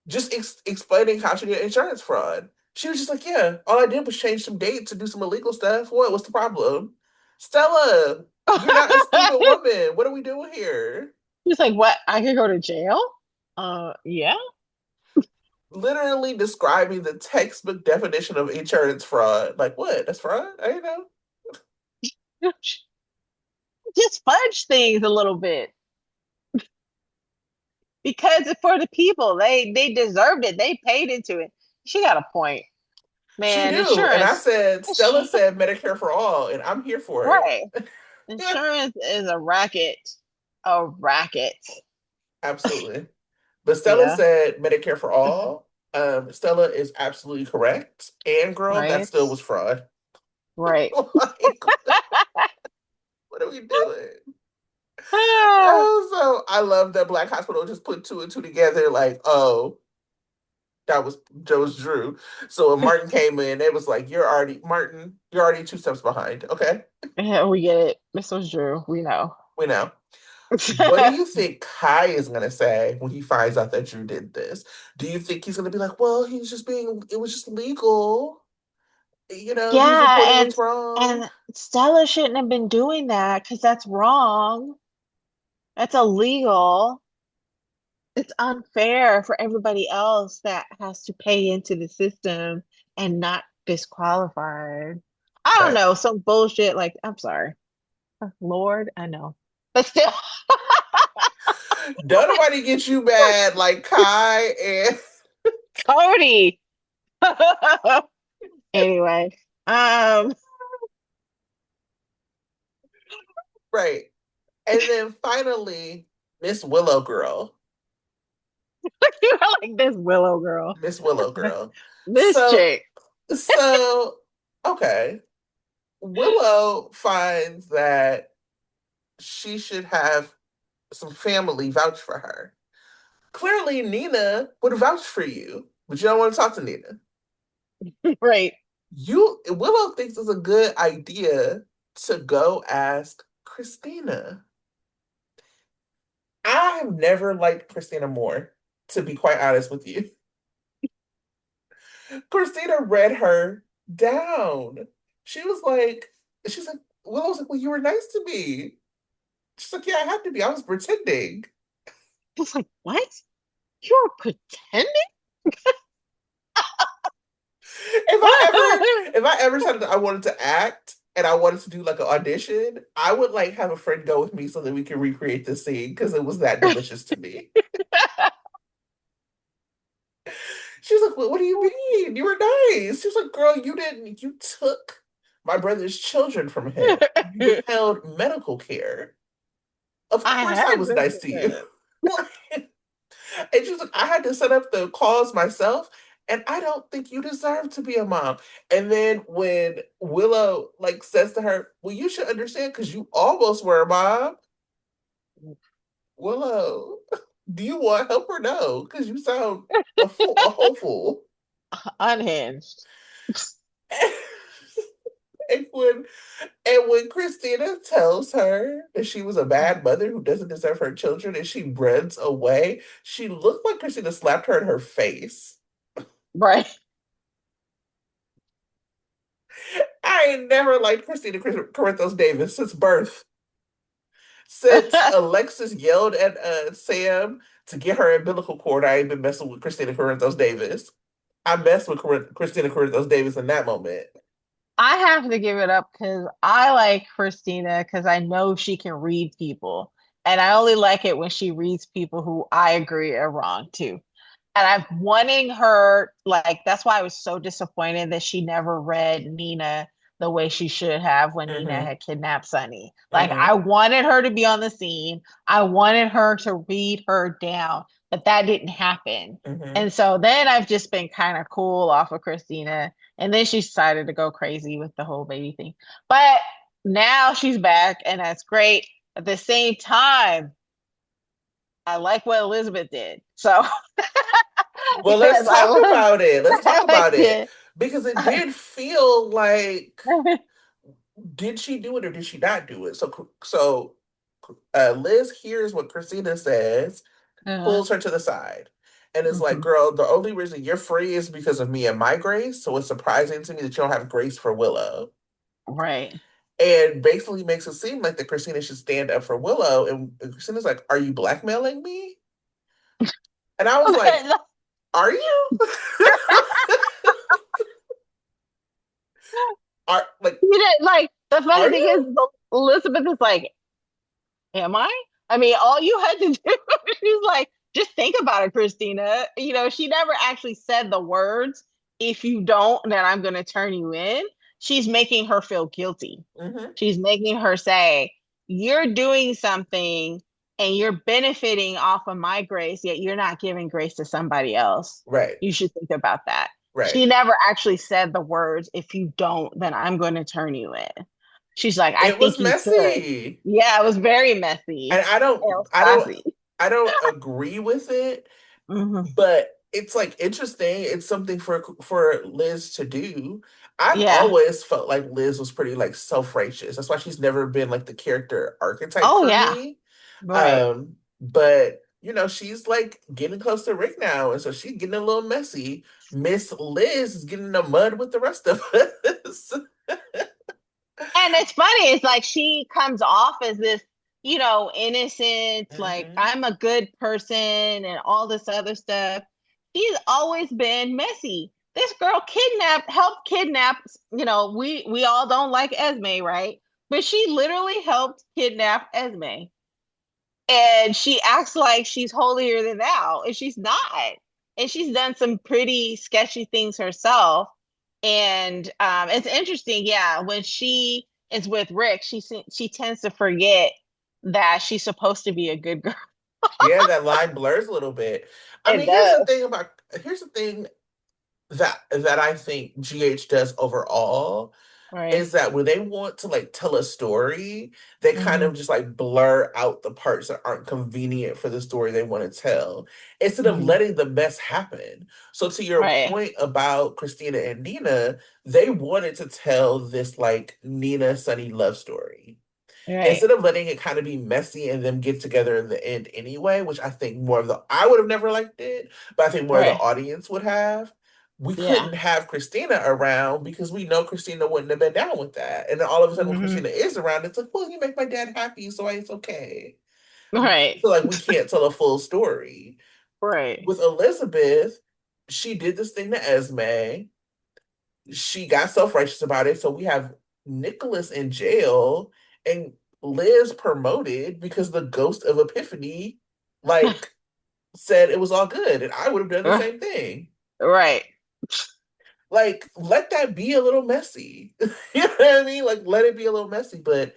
just explaining how she did insurance fraud. She was just like, yeah, all I did was change some dates and do some illegal stuff. What's the problem? Stella, you're not a stupid woman. What are we doing here?
She's like, "What? I could go to jail?" Yeah.
Literally describing the textbook definition of insurance fraud. Like, what? That's fraud? I don't know.
Just fudge things a little bit because it's for the people. They deserved it. They paid into it. She got a point,
She
man.
do. And I
Insurance.
said, Stella said Medicare for all, and I'm here for it.
Right. Insurance is a racket. A racket.
Absolutely. But Stella
Yeah.
said Medicare for all. Stella is absolutely correct. And girl, that
Right.
still was fraud.
Right.
Like, what are we doing?
Ah.
So I love that Black Hospital just put two and two together. Like, oh, that was Joe's Drew. So when Martin came in, it was like, you're already Martin. You're already two steps behind. Okay,
Yeah, we get it. Miss was Drew. We know.
we know. What do you think Kai is gonna say when he finds out that Drew did this? Do you think he's gonna be like, well, he was just being, it was just legal. You know, he was reporting
Yeah,
what's wrong.
and Stella shouldn't have been doing that because that's wrong. That's illegal. It's unfair for everybody else that has to pay into the system and not disqualified. I don't
Right.
know, some bullshit like I'm sorry. Lord, I know. But still,
Don't nobody get you mad like Kai and
Cody. Anyway, um,
right. And then finally, Miss Willow Girl.
you're like this Willow girl.
Miss Willow Girl.
This
So
chick.
so okay. Willow finds that she should have some family vouch for her. Clearly, Nina would vouch for you, but you don't want to talk to Nina.
Right.
Willow thinks it's a good idea to go ask Christina. I have never liked Christina more, to be quite honest with you. Christina read her down. She was like, she's like, Willow was like, well, you were nice to me. She's like, yeah, I had to be. I was pretending.
I was like, what? You're pretending?
If I ever said that I wanted to act and I wanted to do like an audition, I would like have a friend go with me so that we can recreate the scene because it was that delicious to me. She was like, what do you mean? You were nice. She was like, girl, you didn't, you took my brother's children from him. You withheld medical care. Of
I
course I
had
was
this
nice
with
to you.
her.
And she was like, I had to set up the calls myself, and I don't think you deserve to be a mom. And then when Willow like says to her, well, you should understand because you almost were a mom. Willow, do you want help or no? Because you sound a fool, a whole fool.
Unhinged.
And when Christina tells her that she was a bad mother who doesn't deserve her children and she runs away, she looked like Christina slapped her in her face.
Right.
I ain't never liked Christina Corinthos Davis since birth. Since Alexis yelled at Sam to get her umbilical cord, I ain't been messing with Christina Corinthos Davis. I messed with Christina Corinthos Davis in that moment.
I have to give it up because I like Christina because I know she can read people. And I only like it when she reads people who I agree are wrong too. And I'm wanting her, like, that's why I was so disappointed that she never read Nina the way she should have when Nina
Mm-hmm.
had kidnapped Sunny. Like,
Mm-hmm.
I wanted her to be on the scene. I wanted her to read her down, but that didn't happen.
Mm-hmm.
And so then I've just been kind of cool off of Christina. And then she decided to go crazy with the whole baby thing. But now she's back, and that's great. At the same time, I like what Elizabeth did. So
Well, let's
yes,
talk about it. Let's talk
I
about
liked
it.
it.
Because it did feel like, did she do it or did she not do it? So Liz hears what Christina says,
Uh-huh.
pulls her to the side, and is like,
Mhm.
girl, the only reason you're free is because of me and my grace. So it's surprising to me that you don't have grace for Willow.
Right.
And basically makes it seem like that Christina should stand up for Willow. And Christina's like, are you blackmailing me? And I was like, are you? Are like,
You did like the funny
are
thing is
you?
Elizabeth is like, am I? I mean, all you had to do, she's like, just think about it, Christina. You know, she never actually said the words, if you don't, then I'm going to turn you in. She's making her feel guilty.
Mm-hmm.
She's making her say, you're doing something and you're benefiting off of my grace, yet you're not giving grace to somebody else.
Right,
You should think about that.
right.
She never actually said the words, if you don't, then I'm going to turn you in. She's like, I
It was
think you should.
messy.
Yeah, it was very messy.
And
It was
I don't
classy.
I don't agree with it,
Hmm.
but it's like interesting. It's something for Liz to do. I've
Yeah.
always felt like Liz was pretty like self-righteous. That's why she's never been like the character archetype
Oh,
for
yeah.
me.
Right.
But you know, she's like getting close to Rick now, and so she's getting a little messy. Miss Liz is getting in the mud with the rest of us.
And it's funny, it's like she comes off as this, innocent, like
Hmm.
I'm a good person and all this other stuff. She's always been messy. This girl helped kidnap, we all don't like Esme, right? But she literally helped kidnap Esme. And she acts like she's holier than thou, and she's not. And she's done some pretty sketchy things herself. And it's interesting, yeah, when she is with Rick, she tends to forget that she's supposed to be a good girl.
Yeah, that line blurs a little bit. I
It
mean,
does,
here's the thing that I think GH does overall
right?
is that when they want to like tell a story, they kind
Hmm.
of just like blur out the parts that aren't convenient for the story they want to tell instead of
Hmm.
letting the mess happen. So to your
Right.
point about Christina and Nina, they wanted to tell this like Nina Sunny love story.
Right.
Instead of letting it kind of be messy and them get together in the end anyway, which I think more of the I would have never liked it, but I think more of the
Right.
audience would have. We
Yeah.
couldn't have Christina around because we know Christina wouldn't have been down with that. And then all of a sudden, when
Hmm.
Christina is around, it's like, well, you make my dad happy, so it's okay.
Right.
So like we can't tell a full story.
Right.
With Elizabeth, she did this thing to Esme. She got self-righteous about it. So we have Nicholas in jail and Liz promoted because the ghost of Epiphany like said it was all good. And I would have done the same thing.
Right.
Like, let that be a little messy. You know what I mean? Like, let it be a little messy, but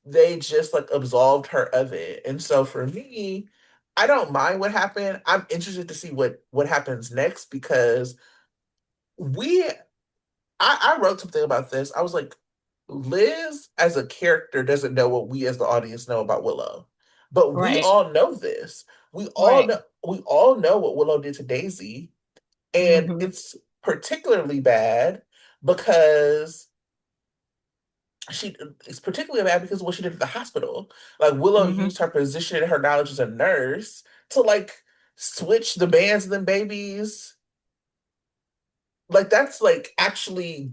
they just like absolved her of it. And so for me, I don't mind what happened. I'm interested to see what happens next because we I wrote something about this. I was like, Liz as a character doesn't know what we as the audience know about Willow. But we
Right.
all know this.
Right.
We all know what Willow did to Daisy. And
Hmm.
it's particularly bad because she it's particularly bad because of what she did at the hospital. Like Willow
Hmm.
used her position and her knowledge as a nurse to like switch the bands and then babies. Like that's like actually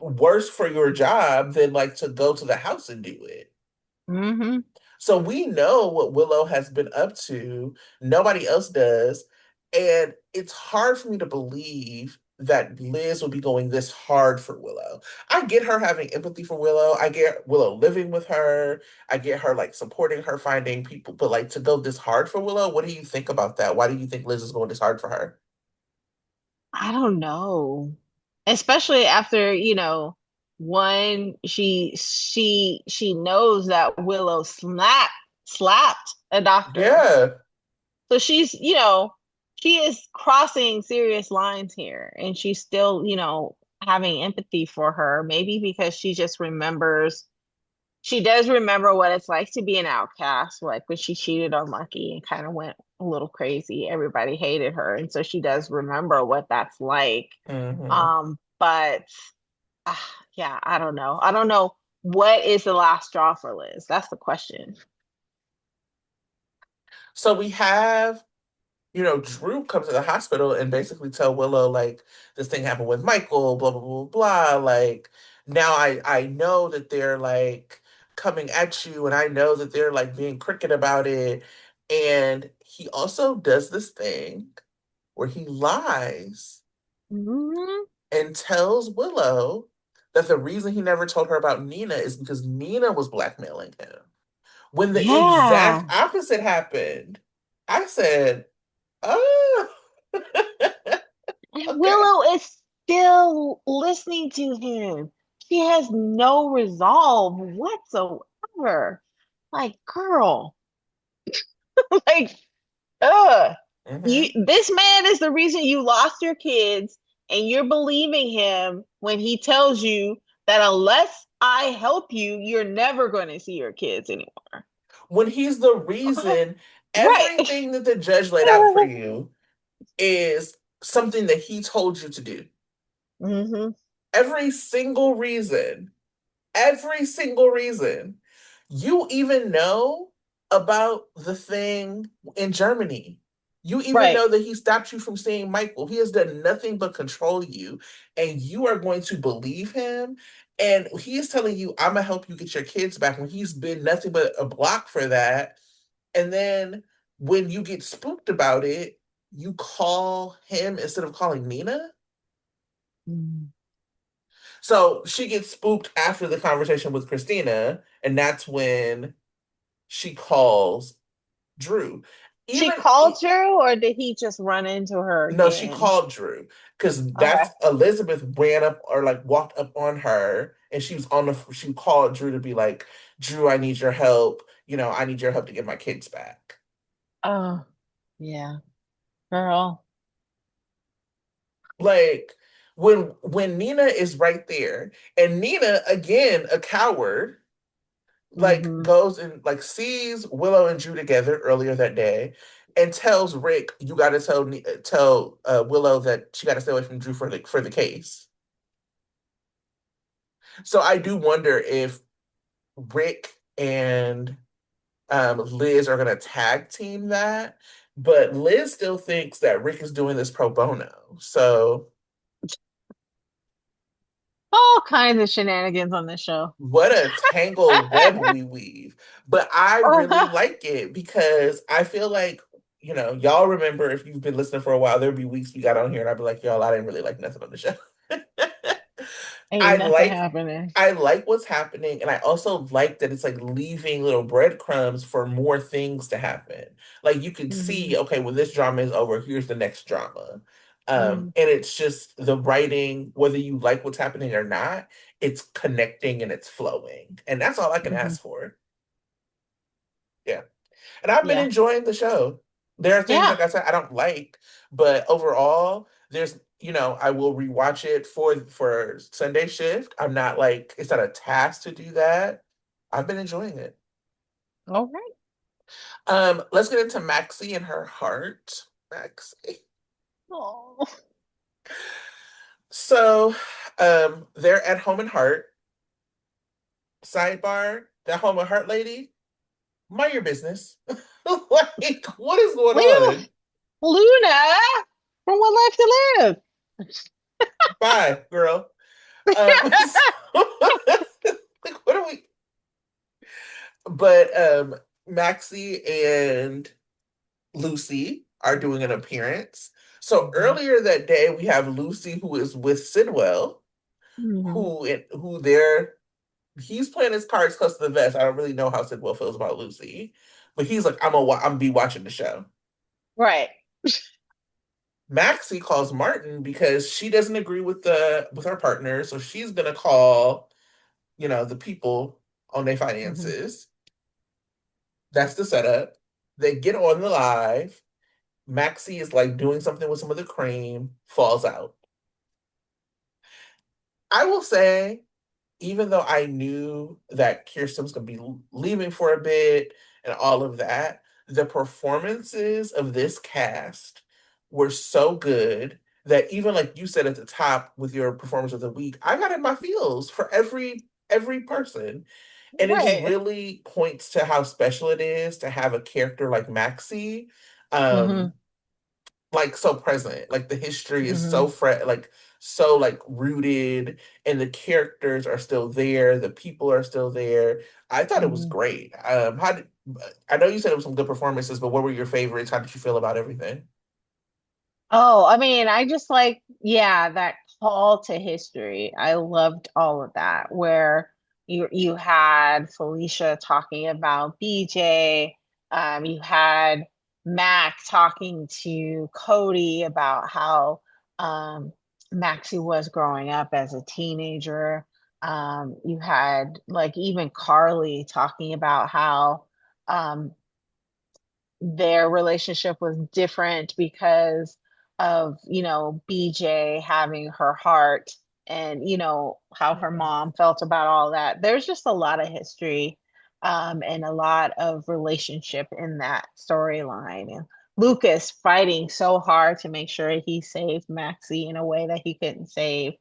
worse for your job than like to go to the house and do it.
Hmm.
So we know what Willow has been up to. Nobody else does. And it's hard for me to believe that Liz will be going this hard for Willow. I get her having empathy for Willow. I get Willow living with her. I get her like supporting her, finding people. But like to go this hard for Willow, what do you think about that? Why do you think Liz is going this hard for her?
I don't know. Especially after, one, she knows that Willow slapped a doctor.
Yeah.
So she is crossing serious lines here, and she's still, having empathy for her, maybe because she does remember what it's like to be an outcast, like when she cheated on Lucky and kind of went a little crazy. Everybody hated her, and so she does remember what that's like.
Hmm.
But yeah, I don't know. I don't know what is the last straw for Liz. That's the question.
So we have Drew comes to the hospital and basically tell Willow like this thing happened with Michael, blah blah blah blah. Like now I know that they're like coming at you, and I know that they're like being cricket about it. And he also does this thing where he lies
Mhm.
and tells Willow that the reason he never told her about Nina is because Nina was blackmailing him. When the exact
Yeah.
opposite happened, I said, "Oh."
And
Okay.
Willow is still listening to him. She has no resolve whatsoever. Like, girl, like, ugh.
Hmm.
This man is the reason you lost your kids, and you're believing him when he tells you that unless I help you, you're never going to see your kids anymore.
When he's the reason
Right.
everything that the judge laid out for you is something that he told you to do.
Hmm.
Every single reason. Every single reason. You even know about the thing in Germany. You even
Right.
know that he stopped you from seeing Michael. He has done nothing but control you, and you are going to believe him. And he is telling you, I'm gonna help you get your kids back when he's been nothing but a block for that. And then when you get spooked about it, you call him instead of calling Nina.
Mm.
So she gets spooked after the conversation with Christina, and that's when she calls Drew.
She
Even
called Drew, or did he just run into her
no, she
again?
called Drew because
Okay.
that's Elizabeth ran up or like walked up on her, and she called Drew to be like, Drew, I need your help. I need your help to get my kids back.
Oh, yeah, girl.
Like when Nina is right there, and Nina again a coward like
Hmm.
goes and like sees Willow and Drew together earlier that day and tells Rick, you got to tell Willow that she got to stay away from Drew for the case. So I do wonder if Rick and Liz are gonna tag team that. But Liz still thinks that Rick is doing this pro bono. So
All kinds of shenanigans on this show.
what a tangled web we weave. But I really like it because I feel like, y'all remember if you've been listening for a while, there'd be weeks we got on here and I'd be like, y'all, I didn't really like nothing on the show. I
Ain't nothing
like
happening.
I like what's happening, and I also like that it's like leaving little breadcrumbs for more things to happen. Like you can see,
Hmm.
okay, when this drama is over, here's the next drama.
Hmm.
And it's just the writing, whether you like what's happening or not, it's connecting and it's flowing. And that's all I can
Hmm.
ask for. Yeah. And I've been
Yeah.
enjoying the show. There are things,
Yeah.
like I said, I don't like, but overall, I will rewatch it for Sunday shift. I'm not like it's not a task to do that. I've been enjoying it.
All right.
Let's get into Maxie and her heart. Maxie.
Oh.
So, they're at Home and Heart. Sidebar, that Home and Heart lady, mind your business. Like, what is going
Leave
on?
Luna from One Life to Live.
Bye, girl. So, like, what are we? But Maxie and Lucy are doing an appearance. So
Hmm.
earlier that day, we have Lucy who is with Sidwell,
Hmm.
who they're he's playing his cards close to the vest. I don't really know how Sidwell feels about Lucy, but he's like, I'm gonna be watching the show.
Right.
Maxie calls Martin because she doesn't agree with her partner, so she's gonna call, the people on their
Hmm.
finances. That's the setup. They get on the live. Maxie is like doing something with some of the cream, falls out. I will say, even though I knew that Kirsten was going to be leaving for a bit and all of that, the performances of this cast were so good that even like you said at the top with your performance of the week, I got in my feels for every person. And it just
Right.
really points to how special it is to have a character like Maxie,
Hmm.
um, like so present. Like the history is
Hmm.
so like rooted, and the characters are still there, the people are still there. I thought it was
Hmm.
great. I know you said it was some good performances, but what were your favorites? How did you feel about everything?
Oh, I mean, I just like, yeah, that call to history. I loved all of that, where you had Felicia talking about BJ, you had Mac talking to Cody about how Maxie was growing up as a teenager. You had like even Carly talking about how um their relationship was different because of, BJ having her heart and, how her
Mhm.
mom felt about all that. There's just a lot of history and a lot of relationship in that storyline. And Lucas fighting so hard to make sure he saved Maxie in a way that he couldn't save,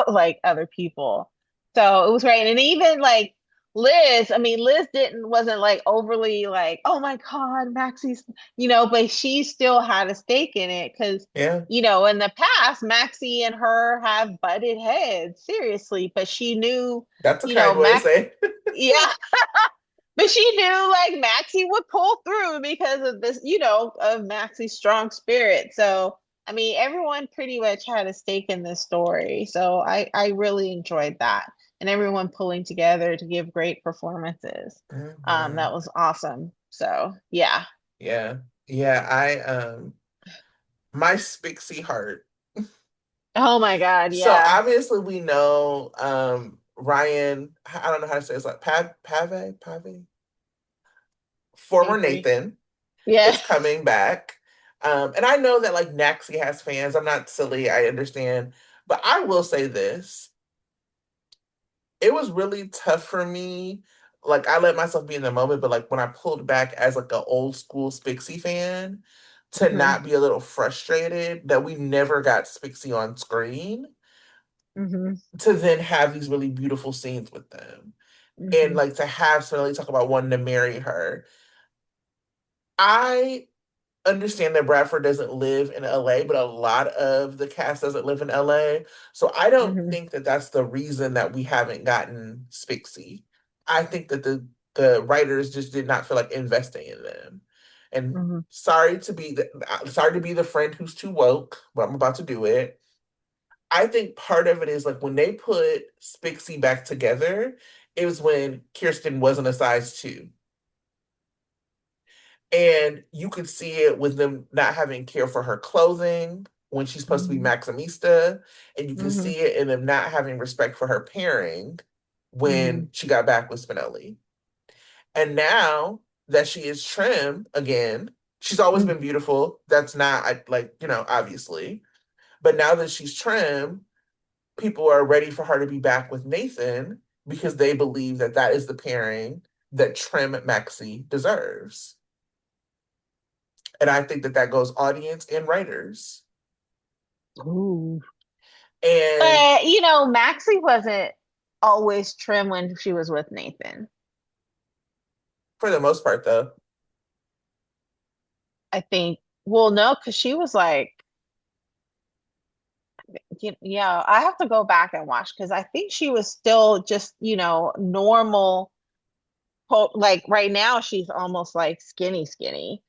like other people. So it was great. And even like Liz, I mean, Liz wasn't like overly like, oh my God, Maxie's, but she still had a stake in it because,
Yeah,
in the past, Maxie and her have butted heads, seriously, but she knew,
that's a kind way to
Max,
say.
yeah, but she knew like Maxie would pull through because of this, of Maxie's strong spirit. So, I mean, everyone pretty much had a stake in this story. So I really enjoyed that. And everyone pulling together to give great performances.
Mhm.
That was awesome. So yeah.
Yeah, yeah. My Spixie heart.
Oh my God,
So
yeah.
obviously we know Ryan, I don't know how to say it. It's like Pave, former
Avery.
Nathan
Yeah.
is coming back. And I know that like Maxie has fans. I'm not silly, I understand. But I will say this. It was really tough for me. Like I let myself be in the moment, but like when I pulled back as like an old school Spixie fan, to
Hmm.
not be a little frustrated that we never got Spixie on screen,
Hmm.
to then have these really beautiful scenes with them. and
Hmm.
like to have Spinelli talk about wanting to marry her. I understand that Bradford doesn't live in LA, but a lot of the cast doesn't live in LA. So I don't
Hmm.
think that that's the reason that we haven't gotten Spixie. I think that the writers just did not feel like investing in them. And
Hmm.
sorry to be the friend who's too woke, but I'm about to do it. I think part of it is like when they put Spixie back together, it was when Kirsten wasn't a size two. And you could see it with them not having care for her clothing when she's supposed to be
Hmm.
Maximista. And you can
Hmm.
see it in them not having respect for her pairing
Hmm.
when she got back with Spinelli. And now that she is trim again, she's always been beautiful. That's not like, obviously. But now that she's trim, people are ready for her to be back with Nathan because they believe that that is the pairing that trim Maxie deserves. And I think that that goes audience and writers.
Ooh.
And
But Maxie wasn't always trim when she was with Nathan.
for the most part, though,
I think, well, no, because she was like, yeah, I have to go back and watch because I think she was still just, normal. Like right now, she's almost like skinny, skinny.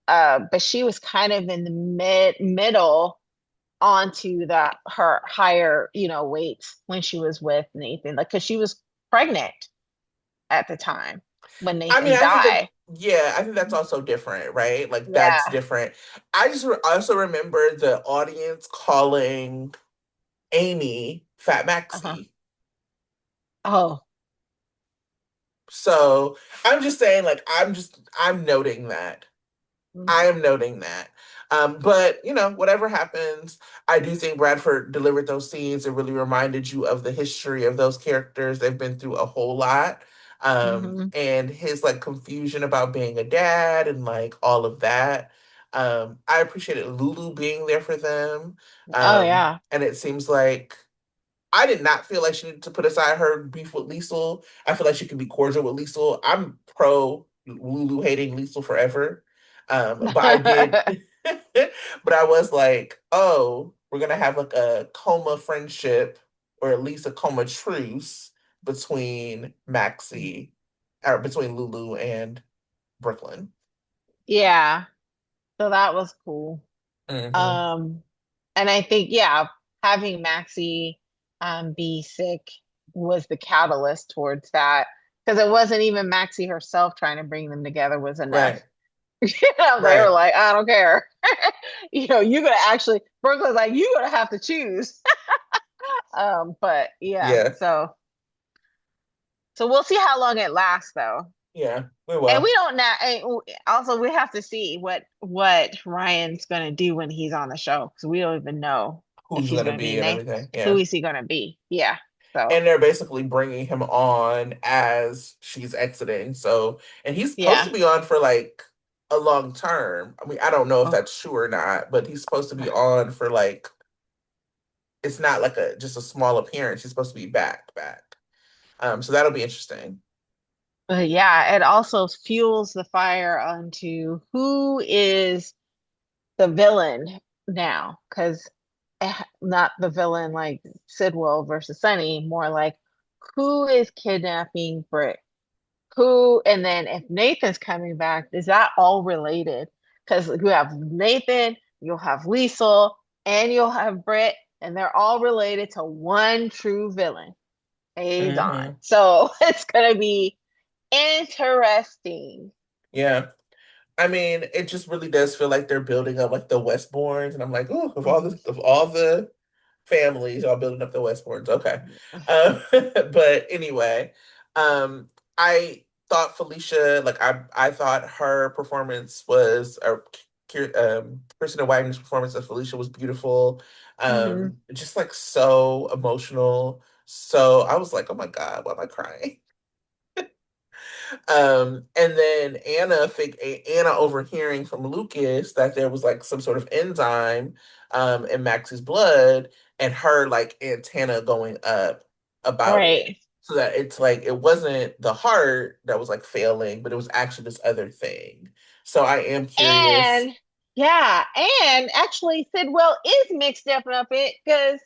But she was kind of in the middle onto her higher, weights when she was with Nathan, like because she was pregnant at the time when
I mean,
Nathan
I think that,
died.
yeah, I think that's also different, right? Like,
Yeah.
that's different. Also remember the audience calling Amy Fat
Uh-huh.
Maxie.
Oh.
So I'm just saying, like, I'm noting that. I
Mhm.
am noting that. But whatever happens, I do think Bradford delivered those scenes. It really reminded you of the history of those characters. They've been through a whole lot.
Mhm.
And his like confusion about being a dad and like all of that. I appreciated Lulu being there for them.
Oh yeah.
And it seems like I did not feel like she needed to put aside her beef with Liesel. I feel like she can be cordial with Liesel. I'm pro Lulu hating Liesel forever. But I did, but I was like, oh, we're gonna have like a coma friendship or at least a coma truce between Maxie or between Lulu and Brooklyn.
Yeah. So that was cool.
Hmm.
Um, and I think, yeah, having Maxie be sick was the catalyst towards that. Because it wasn't even Maxie herself trying to bring them together was enough.
Right,
They were
right.
like, I don't care. You're gonna actually Brooklyn's like, you're gonna have to choose. But yeah,
Yeah,
so we'll see how long it lasts though.
yeah, we
And we
will.
don't now. Also, we have to see what Ryan's gonna do when he's on the show because we don't even know if
Who's
he's
gonna
gonna be
be and
Nathan.
everything.
Who
Yeah.
is he gonna be? Yeah. So
And they're basically bringing him on as she's exiting. So, and he's supposed to
yeah.
be on for like a long term. I mean, I don't know if
Oh.
that's true or not, but he's supposed to be on for like it's not like a just a small appearance. He's supposed to be back. So that'll be interesting.
But yeah, it also fuels the fire onto who is the villain now, because not the villain like Sidwell versus Sunny, more like who is kidnapping Britt? Who, and then if Nathan's coming back, is that all related? Because you have Nathan, you'll have Liesel, and you'll have Britt, and they're all related to one true villain, Azon.
Hmm.
So it's gonna be interesting.
Yeah. I mean, it just really does feel like they're building up like the Westbournes, and I'm like, oh,
Mhm.
of all the families all building up the Westbournes. Okay. But anyway, I thought Felicia, like I thought her performance was, or Kristen Wiig's performance as Felicia was beautiful.
Mhm.
Just like so emotional. So I was like, oh my God, why am I crying? And then Anna overhearing from Lucas that there was like some sort of enzyme in Max's blood and her like antenna going up about
Right.
it. so that it's like it wasn't the heart that was like failing, but it was actually this other thing. So I am curious.
And yeah, and actually Sidwell is mixed up in it because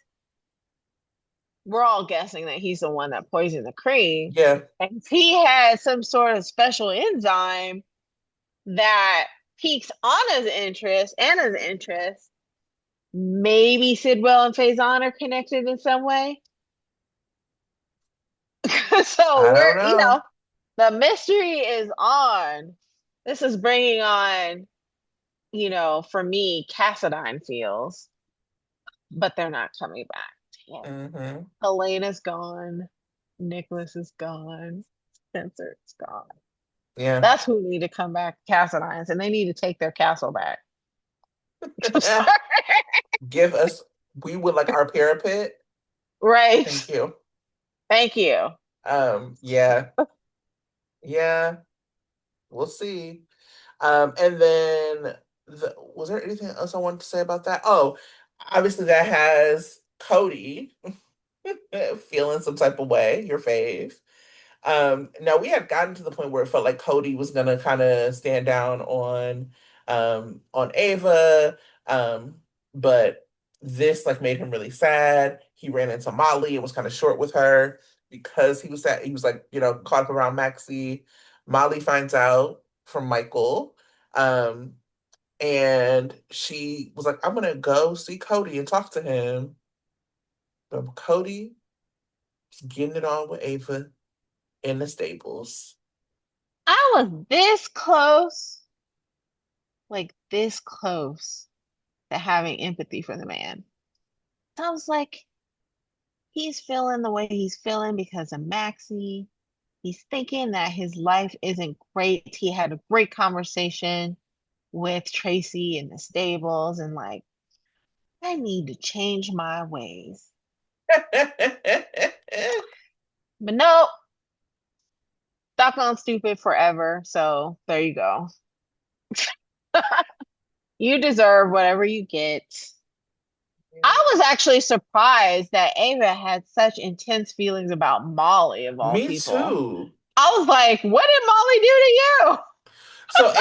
we're all guessing that he's the one that poisoned the cream.
Yeah,
And he had some sort of special enzyme that piques Anna's interest, Anna's interest. Maybe Sidwell and Faison are connected in some way. So
I don't
we're,
know.
the mystery is on. This is bringing on, for me, Cassadine feels, but they're not coming back. Damn.
Hmm.
Helena's gone. Nicholas is gone. Spencer's gone.
Yeah.
That's who need to come back, Cassadines, and they need to take their castle back.
Give us, we would like our parapet. Thank
Right.
you.
Thank you.
Yeah, yeah, we'll see. And then was there anything else I wanted to say about that? Oh, obviously that has Cody feeling some type of way, your fave. Now we had gotten to the point where it felt like Cody was gonna kind of stand down on Ava, but this like made him really sad. He ran into Molly and was kind of short with her because he was sad. He was like caught up around Maxie. Molly finds out from Michael, um, and she was like, "I'm gonna go see Cody and talk to him." But Cody is getting it on with Ava in the stables.
I was this close, like this close to having empathy for the man. I was like, he's feeling the way he's feeling because of Maxie. He's thinking that his life isn't great. He had a great conversation with Tracy in the stables and like, I need to change my ways. But no, stuck on stupid forever. So there you go. You deserve whatever you get. I was actually surprised that Ava had such intense feelings about Molly, of all
Me
people.
too.
I was like, what did Molly do to you?
So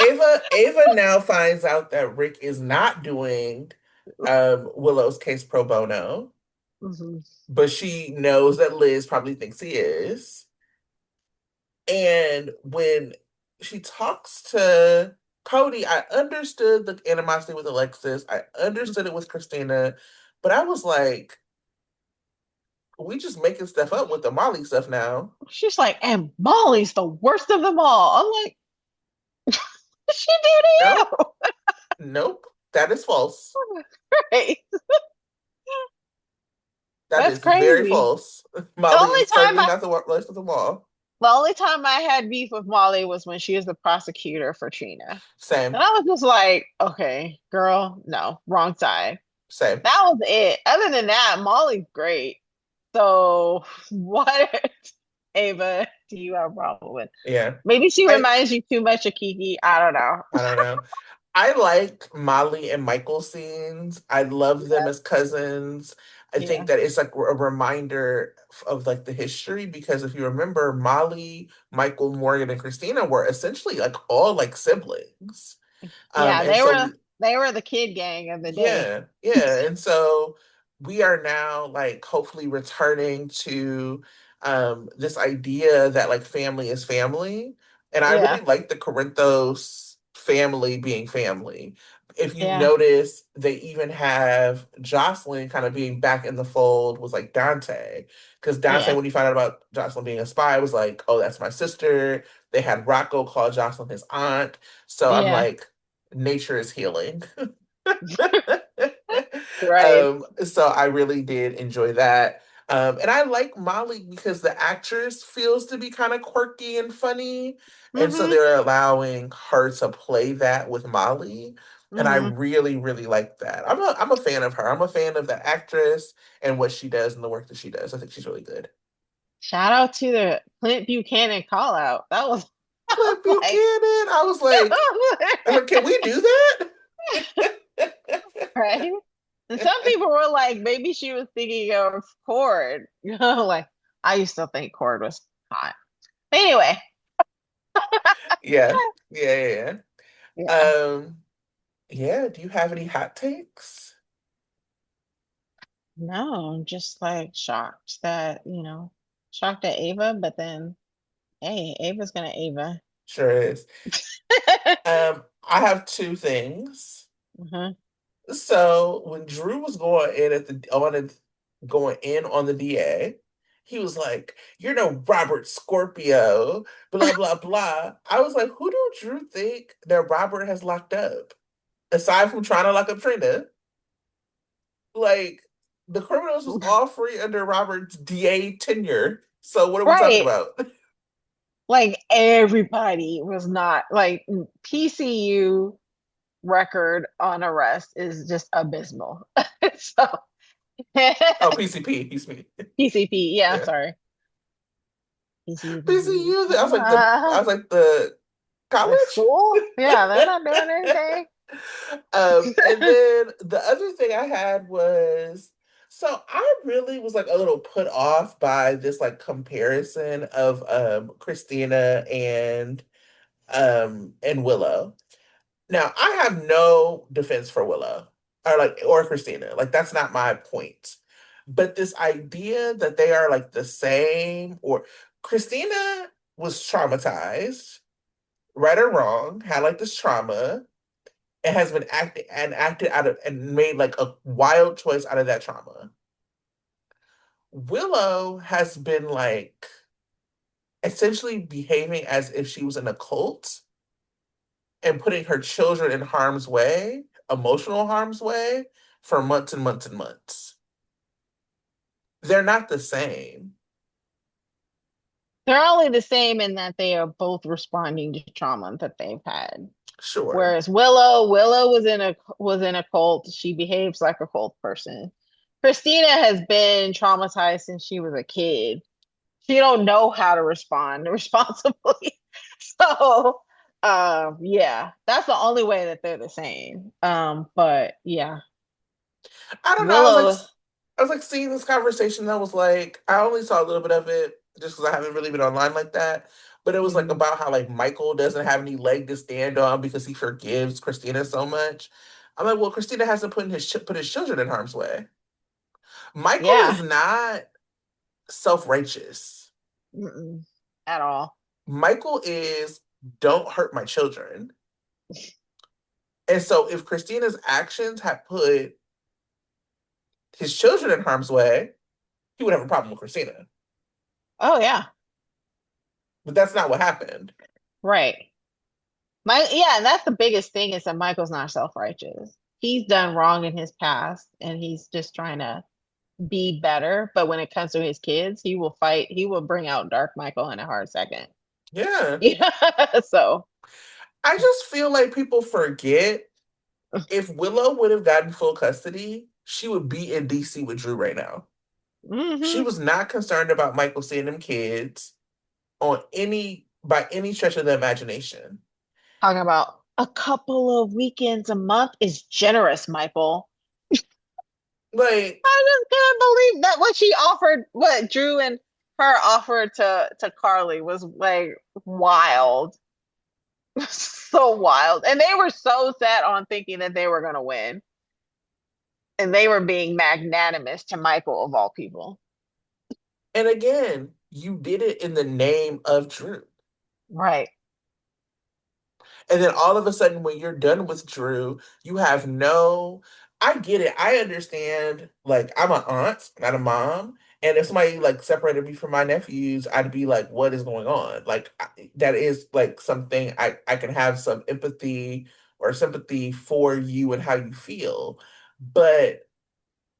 Ava now finds out that Rick is not doing Willow's case pro bono,
Mhm.
but she knows that Liz probably thinks he is. And when she talks to Cody, I understood the animosity with Alexis. I understood it with Christina, but I was like, we just making stuff up with the Molly stuff now.
She's like, and Molly's the worst of them all. I'm like, what she do
No,
to
nope, that is false.
you? Right.
That
That's
is very
crazy.
false.
The
Molly
only
is
time
certainly
I
not the worst of them all.
the only time I had beef with Molly was when she was the prosecutor for Trina.
Same,
And I was just like, okay, girl, no, wrong side.
same.
That was it. Other than that, Molly's great. So what, Ava, do you have a problem with?
Yeah.
Maybe she
I
reminds you too much of Kiki. I don't know.
I don't know. I like Molly and Michael scenes. I love them as cousins. I think
Yeah,
that it's like a reminder of like the history because if you remember, Molly, Michael, Morgan, and Christina were essentially like all like siblings.
yeah,
And
they
so
were
we
they were the kid gang of the day.
yeah, yeah. And so we are now like hopefully returning to this idea that like family is family. And I really
Yeah,
like the Corinthos family being family. If you
yeah,
notice, they even have Jocelyn kind of being back in the fold with like Dante. Because Dante,
yeah,
when he found out about Jocelyn being a spy, was like, oh, that's my sister. They had Rocco call Jocelyn his aunt. So I'm
yeah.
like, nature is healing.
Right.
So I really did enjoy that. And I like Molly because the actress feels to be kind of quirky and funny. And so
Mm-hmm.
they're allowing her to play that with Molly. And I
Mm-hmm.
really, really like that. I'm a fan of her. I'm a fan of the actress and what she does and the work that she does. I think she's really good.
Shout out to the Clint Buchanan call out. That was, I was
Clint
like,
Buchanan. I was like, can we do that?
right? And some people were like, maybe she was thinking of Cord, like, I used to think Cord was hot. But anyway,
Yeah, yeah, yeah.
yeah.
Yeah, do you have any hot takes?
No, I'm just like shocked that, shocked at Ava, but then hey, Ava's gonna Ava.
Sure is. I have two things.
Hmm.
So when Drew was going in on the DA, he was like, "You're no Robert Scorpio," blah blah blah. I was like, "Who do Drew think that Robert has locked up? Aside from trying to lock up Trina, like the criminals was all free under Robert's DA tenure. So what are we talking
Right.
about?"
Like everybody was not like PCU record on arrest is just abysmal. So
Oh, PCP, he's me.
PCP, yeah,
Yeah,
sorry. PCP.
PCU. I was like the
The
college.
school? Yeah, they're not doing anything.
And then the other thing I had was, so I really was like a little put off by this like comparison of Christina and Willow. Now I have no defense for Willow or Christina. Like that's not my point. But this idea that they are like the same, or Christina was traumatized, right or wrong, had like this trauma and has been acted out of and made like a wild choice out of that trauma. Willow has been like essentially behaving as if she was in a cult and putting her children in harm's way, emotional harm's way, for months and months and months. They're not the same.
They're only the same in that they are both responding to trauma that they've had.
Sure.
Whereas Willow was in a cult. She behaves like a cult person. Christina has been traumatized since she was a kid. She don't know how to respond responsibly. So, yeah, that's the only way that they're the same. But yeah,
I don't know.
Willow,
I was like seeing this conversation that was like I only saw a little bit of it just because I haven't really been online like that. But it was like
mhm,
about how like Michael doesn't have any leg to stand on because he forgives Christina so much. I'm like, well, Christina hasn't put his children in harm's way. Michael is
yeah,
not self-righteous.
mm-mm, at all.
Michael is don't hurt my children. And so if Christina's actions had put his children in harm's way, he would have a problem with Christina.
Oh yeah,
But that's not what happened.
right. Yeah, and that's the biggest thing is that Michael's not self-righteous. He's done wrong in his past, and he's just trying to be better. But when it comes to his kids, he will fight. He will bring out Dark Michael in a hard second.
Yeah.
Yeah. So,
I just feel like people forget if Willow would have gotten full custody, she would be in DC with Drew right now. She
hmm
was not concerned about Michael seeing them kids by any stretch of the imagination.
talking about a couple of weekends a month is generous, Michael.
Like,
I just can't believe that what she offered, what Drew and her offered to Carly was like wild. So wild. And they were so set on thinking that they were going to win. And they were being magnanimous to Michael of all people.
and again, you did it in the name of Drew.
Right.
And then all of a sudden, when you're done with Drew, you have no. I get it. I understand. Like, I'm an aunt, not a mom. And if somebody like separated me from my nephews, I'd be like, what is going on? Like, that is like something I can have some empathy or sympathy for you and how you feel. But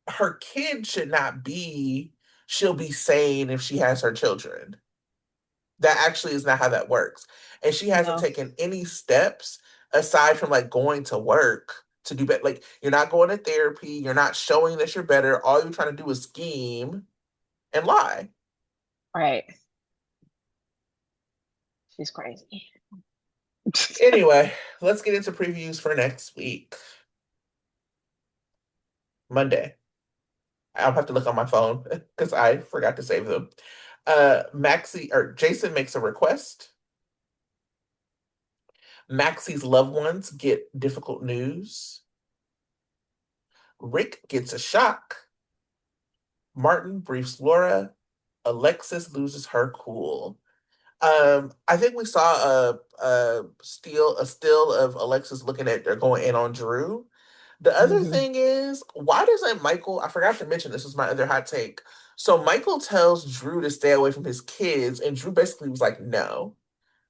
her kid should not be, she'll be sane if she has her children. That actually is not how that works. And she hasn't
No.
taken any steps aside from like going to work to do better. Like you're not going to therapy, you're not showing that you're better. All you're trying to do is scheme and lie.
Right. She's crazy.
Anyway, let's get into previews for next week. Monday. I'll have to look on my phone because I forgot to save them. Maxie or Jason makes a request. Maxie's loved ones get difficult news. Rick gets a shock. Martin briefs Laura. Alexis loses her cool. I think we saw a still of Alexis looking at or going in on Drew. The other
Hmm.
thing is, why doesn't Michael? I forgot to mention this was my other hot take. So Michael tells Drew to stay away from his kids, and Drew basically was like, "No."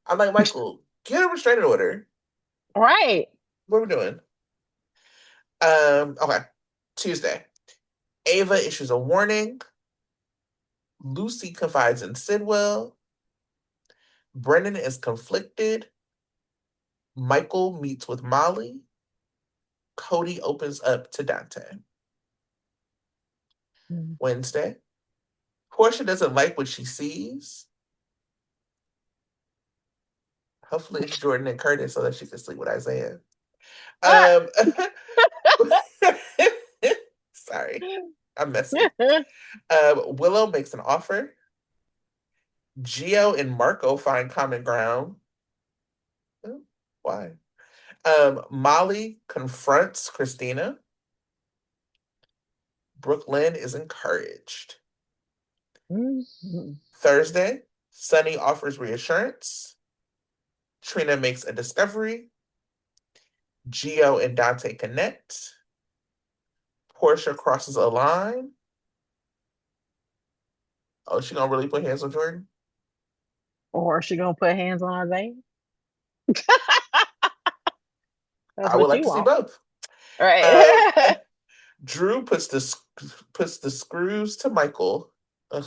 I'm like, Michael, get a restraining order.
Right.
What are we doing? Okay. Tuesday. Ava issues a warning. Lucy confides in Sidwell. Brennan is conflicted. Michael meets with Molly. Cody opens up to Dante.
Mhm.
Wednesday. Portia doesn't like what she sees. Hopefully it's Jordan and Curtis so that she can sleep with Isaiah.
Ah!
Um, sorry, I'm messy. Willow makes an offer. Gio and Marco find common ground. Oh, why? Molly confronts Christina. Brooklyn is encouraged.
Mhm.
Thursday, Sunny offers reassurance. Trina makes a discovery. Gio and Dante connect. Portia crosses a line. Oh, she gonna really put hands on Jordan?
Or is she gonna put hands on Isaiah? That's
I would
what
like
you
to see
want.
both. Um,
Right.
Drew puts the screws to Michael. Ugh.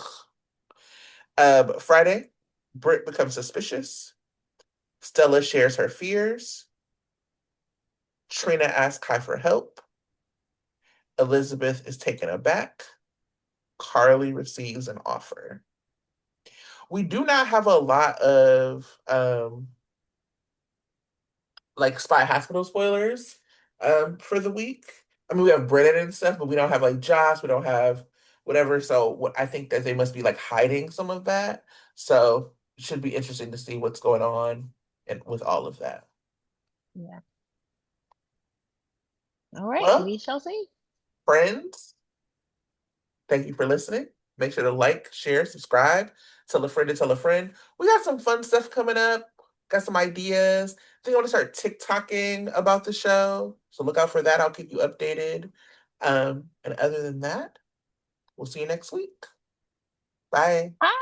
Friday, Britt becomes suspicious. Stella shares her fears. Trina asks Kai for help. Elizabeth is taken aback. Carly receives an offer. We do not have a lot of like Spy Hospital spoilers for the week. I mean, we have Brennan and stuff, but we don't have like Josh. We don't have whatever. So what I think that they must be like hiding some of that. So it should be interesting to see what's going on and with all of that.
Yeah. All right. We
Well,
shall see.
friends, thank you for listening. Make sure to like, share, subscribe, tell a friend to tell a friend. We got some fun stuff coming up. Got some ideas. I think I want to start TikToking about the show. So look out for that. I'll keep you updated. And other than that, we'll see you next week. Bye.
Bye.